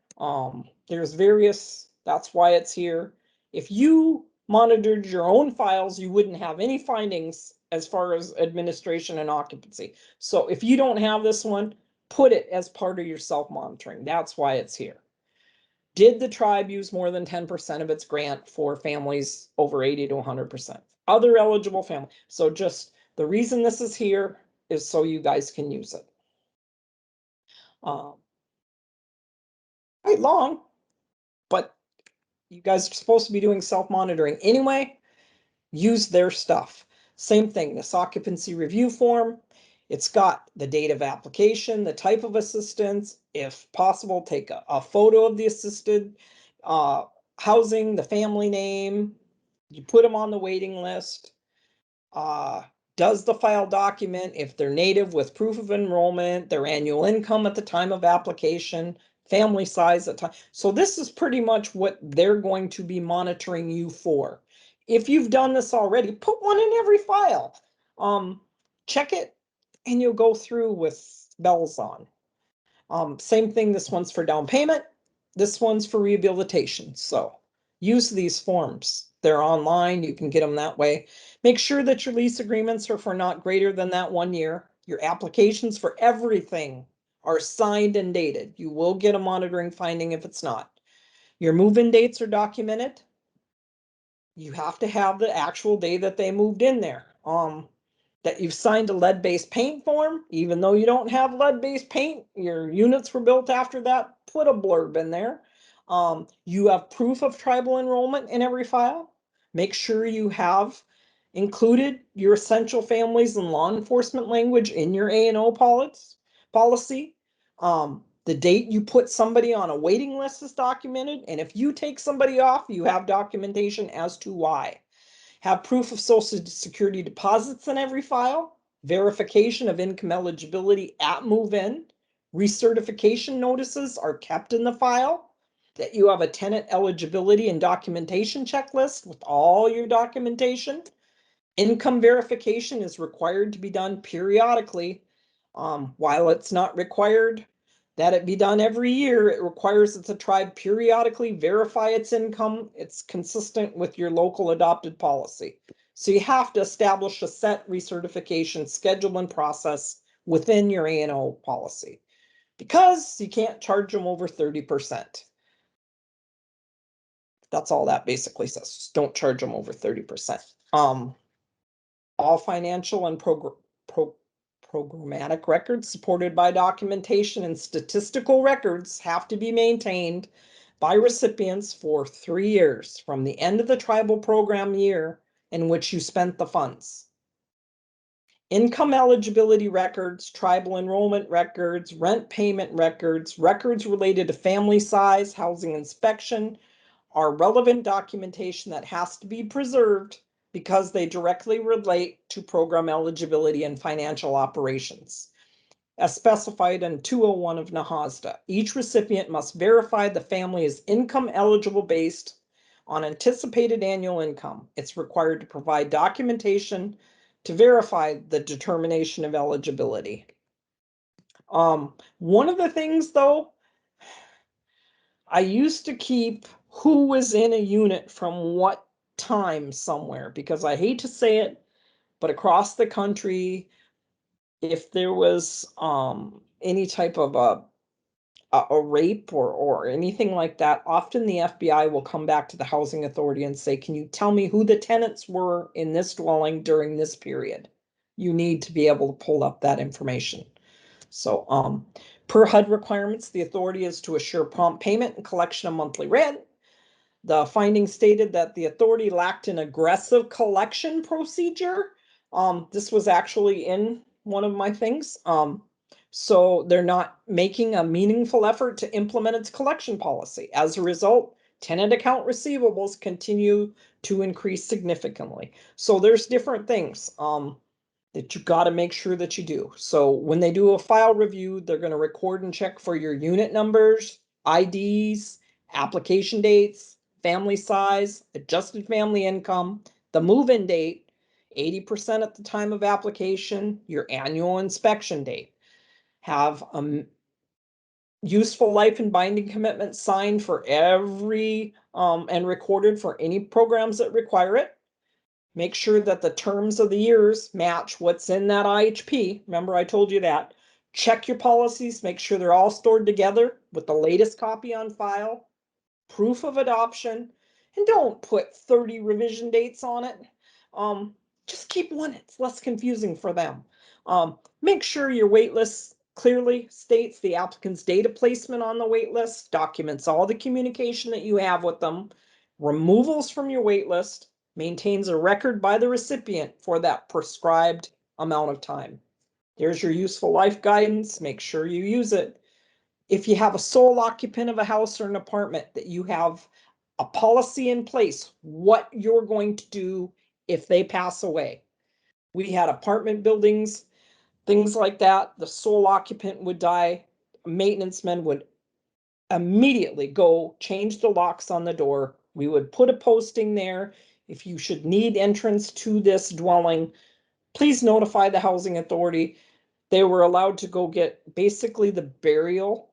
There's various, that's why it's here. If you monitored your own files, you wouldn't have any findings as far as administration and occupancy. So if you don't have this one, put it as part of your self-monitoring. That's why it's here. Did the tribe use more than 10% of its grant for families over 80 to 100%? Other eligible families. So just the reason this is here is so you guys can use it. Quite long, but you guys are supposed to be doing self-monitoring anyway. Use their stuff. Same thing, this occupancy review form. It's got the date of application, the type of assistance. If possible, take a photo of the assisted housing, the family name. You put them on the waiting list. Does the file document if they're native with proof of enrollment, their annual income at the time of application, family size at time. So this is pretty much what they're going to be monitoring you for. If you've done this already, put one in every file. Check it and you'll go through with bells on. Same thing, this one's for down payment. This one's for rehabilitation. So use these forms. They're online. You can get them that way. Make sure that your lease agreements are for not greater than that 1 year. Your applications for everything are signed and dated. You will get a monitoring finding if it's not. Your move-in dates are documented. You have to have the actual day that they moved in there. That you've signed a lead-based paint form, even though you don't have lead-based paint, your units were built after that, put a blurb in there. You have proof of tribal enrollment in every file. Make sure you have included your essential families and law enforcement language in your A&O policy. The date you put somebody on a waiting list is documented, and if you take somebody off, you have documentation as to why. Have proof of Social Security deposits in every file, verification of income eligibility at move-in, recertification notices are kept in the file, that you have a tenant eligibility and documentation checklist with all your documentation. Income verification is required to be done periodically. While it's not required that it be done every year, it requires that the tribe periodically verify its income. It's consistent with your local adopted policy. So you have to establish a set recertification schedule and process within your A&O policy, because you can't charge them over 30%. That's all that basically says. Just don't charge them over 30%. All financial and programmatic records supported by documentation and statistical records have to be maintained by recipients for 3 years from the end of the tribal program year in which you spent the funds. Income eligibility records, tribal enrollment records, rent payment records, records related to family size, housing inspection are relevant documentation that has to be preserved because they directly relate to program eligibility and financial operations. As specified in 201 of NAHASDA, each recipient must verify the family is income eligible based on anticipated annual income. It's required to provide documentation to verify the determination of eligibility. One of the things, though, I used to keep who was in a unit from what time somewhere, because I hate to say it, but across the country, if there was any type of a rape or anything like that, often the FBI will come back to the housing authority and say, can you tell me who the tenants were in this dwelling during this period? You need to be able to pull up that information. So per HUD requirements, the authority is to assure prompt payment and collection of monthly rent. The findings stated that the authority lacked an aggressive collection procedure. This was actually in one of my things. So they're not making a meaningful effort to implement its collection policy. As a result, tenant account receivables continue to increase significantly. So there's different things that you got to make sure that you do. So when they do a file review, they're going to record and check for your unit numbers, IDs, application dates, family size, adjusted family income, the move-in date, 80% at the time of application, your annual inspection date. Have useful life and binding commitment signed for every and recorded for any programs that require it. Make sure that the terms of the years match what's in that IHP. Remember, I told you that. Check your policies, make sure they're all stored together with the latest copy on file, proof of adoption, and don't put 30 revision dates on it. Just keep one, it's less confusing for them. Make sure your wait list clearly states the applicant's date of placement on the wait list, documents all the communication that you have with them, removals from your wait list, maintains a record by the recipient for that prescribed amount of time. There's your useful life guidance. Make sure you use it. If you have a sole occupant of a house or an apartment, that you have a policy in place, what you're going to do if they pass away. We had apartment buildings, things like that. The sole occupant would die. Maintenance men would immediately go change the locks on the door. We would put a posting there. If you should need entrance to this dwelling, please notify the housing authority. They were allowed to go get basically the burial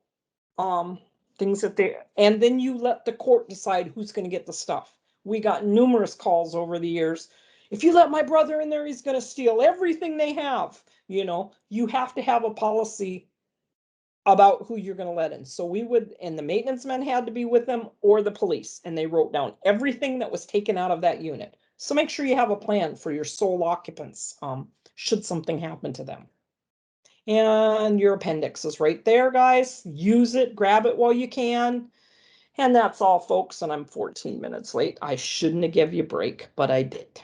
things that they, and then you let the court decide who's going to get the stuff. We got numerous calls over the years. If you let my brother in there, he's going to steal everything they have. You know, you have to have a policy about who you're going to let in. So we would, and the maintenance men had to be with them, or the police, and they wrote down everything that was taken out of that unit. So make sure you have a plan for your sole occupants, should something happen to them. And your appendix is right there, guys. Use it, grab it while you can. And that's all, folks, and I'm 14 minutes late. I shouldn't have given you a break, but I did.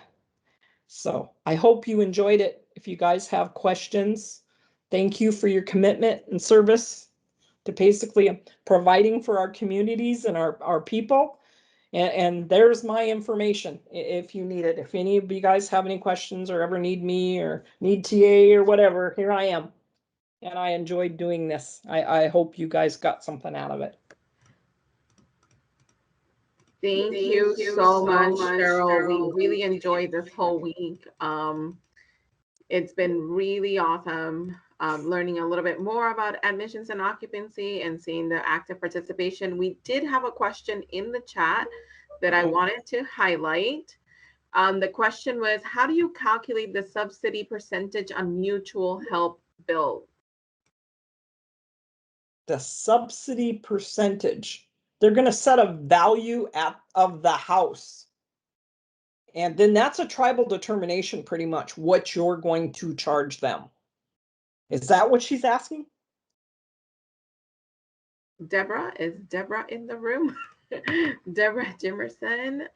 So I hope you enjoyed it. If you guys have questions, thank you for your commitment and service to basically providing for our communities and our people. And there's my information if you need it. If any of you guys have any questions or ever need me or need TA or whatever, here I am. And I enjoyed doing this. I hope you guys got something out of it. Thank you so much, Cheryl. We really enjoyed this whole week. It's been really awesome learning a little bit more about admissions and occupancy and seeing the active participation. We did have a question in the chat that I wanted to highlight. The question was, how do you calculate the subsidy percentage on mutual help bill? The subsidy percentage, they're going to set a value of the house. And then that's a tribal determination, pretty much, what you're going to charge them. Is that what she's asking? Deborah, is Deborah in the room? Deborah Jimerson.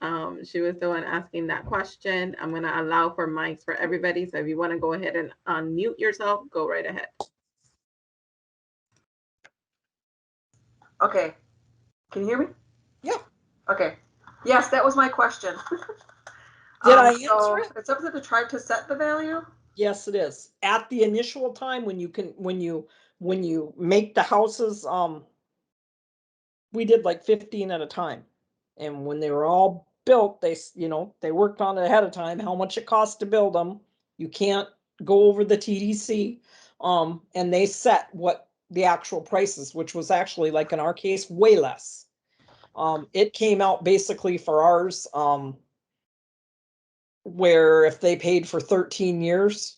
She was the one asking that question. I'm going to allow for mics for everybody. So if you want to go ahead and unmute yourself, go right ahead. Okay. Can you hear me? Yeah. Okay. Yes, that was my question. Did I answer it? It's up to the tribe to set the value? Yes, it is. At the initial time when you make the houses, we did like 15 at a time. And when they were all built, they worked on it ahead of time, how much it costs to build them. You can't go over the TDC. And they set what the actual prices, which was actually, like in our case, way less. It came out basically for ours, where if they paid for 13 years,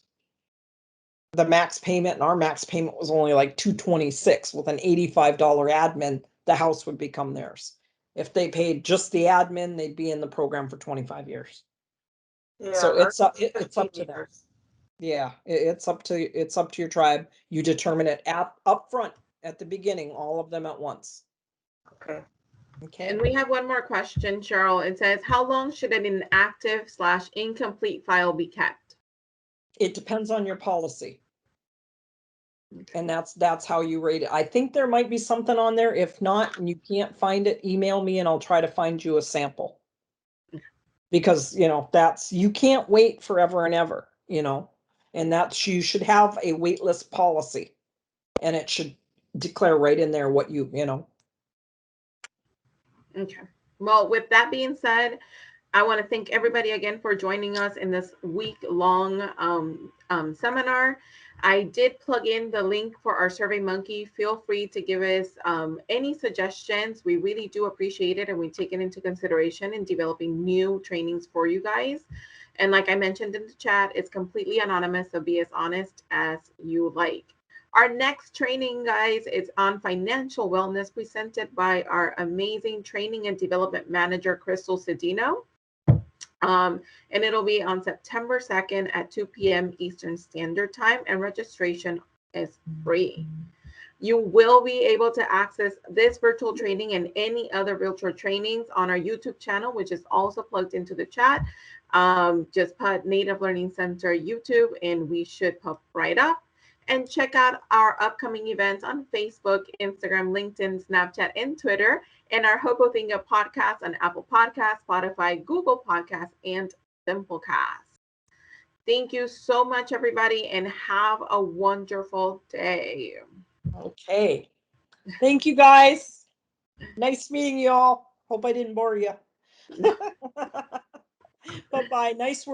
the max payment, and our max payment was only like $226 with an $85 admin, the house would become theirs. If they paid just the admin, they'd be in the program for 25 years. Yeah, so it's up to them. Yeah, it's up to your tribe. You determine it up front at the beginning, all of them at once. Okay. Okay. And we have one more question, Cheryl. It says, how long should an inactive/incomplete file be kept? It depends on your policy. And that's how you rate it. I think there might be something on there. If not, and you can't find it, email me and I'll try to find you a sample. Because, you can't wait forever and ever, and you should have a waitlist policy, and it should declare right in there what Okay. Well, with that being said, I want to thank everybody again for joining us in this week-long seminar. I did plug in the link for our SurveyMonkey. Feel free to give us any suggestions. We really do appreciate it, and we take it into consideration in developing new trainings for you guys. And like I mentioned in the chat, it's completely anonymous, so be as honest as you like. Our next training, guys, is on financial wellness, presented by our amazing training and development manager, Crystal Cedino. And it'll be on September 2nd at 2 p.m. Eastern Standard Time, and registration is free. You will be able to access this virtual training and any other virtual trainings on our YouTube channel, which is also plugged into the chat. Just put Native Learning Center YouTube and we should pop right up. And check out our upcoming events on Facebook, Instagram, LinkedIn, Snapchat, and Twitter, and our Hopothinga podcast on Apple Podcasts, Spotify, Google Podcasts, and Simplecast. Thank you so much, everybody, and have a wonderful day. Okay. Thank you, guys. Nice meeting you all. Hope I didn't bore you. Bye-bye. Nice work.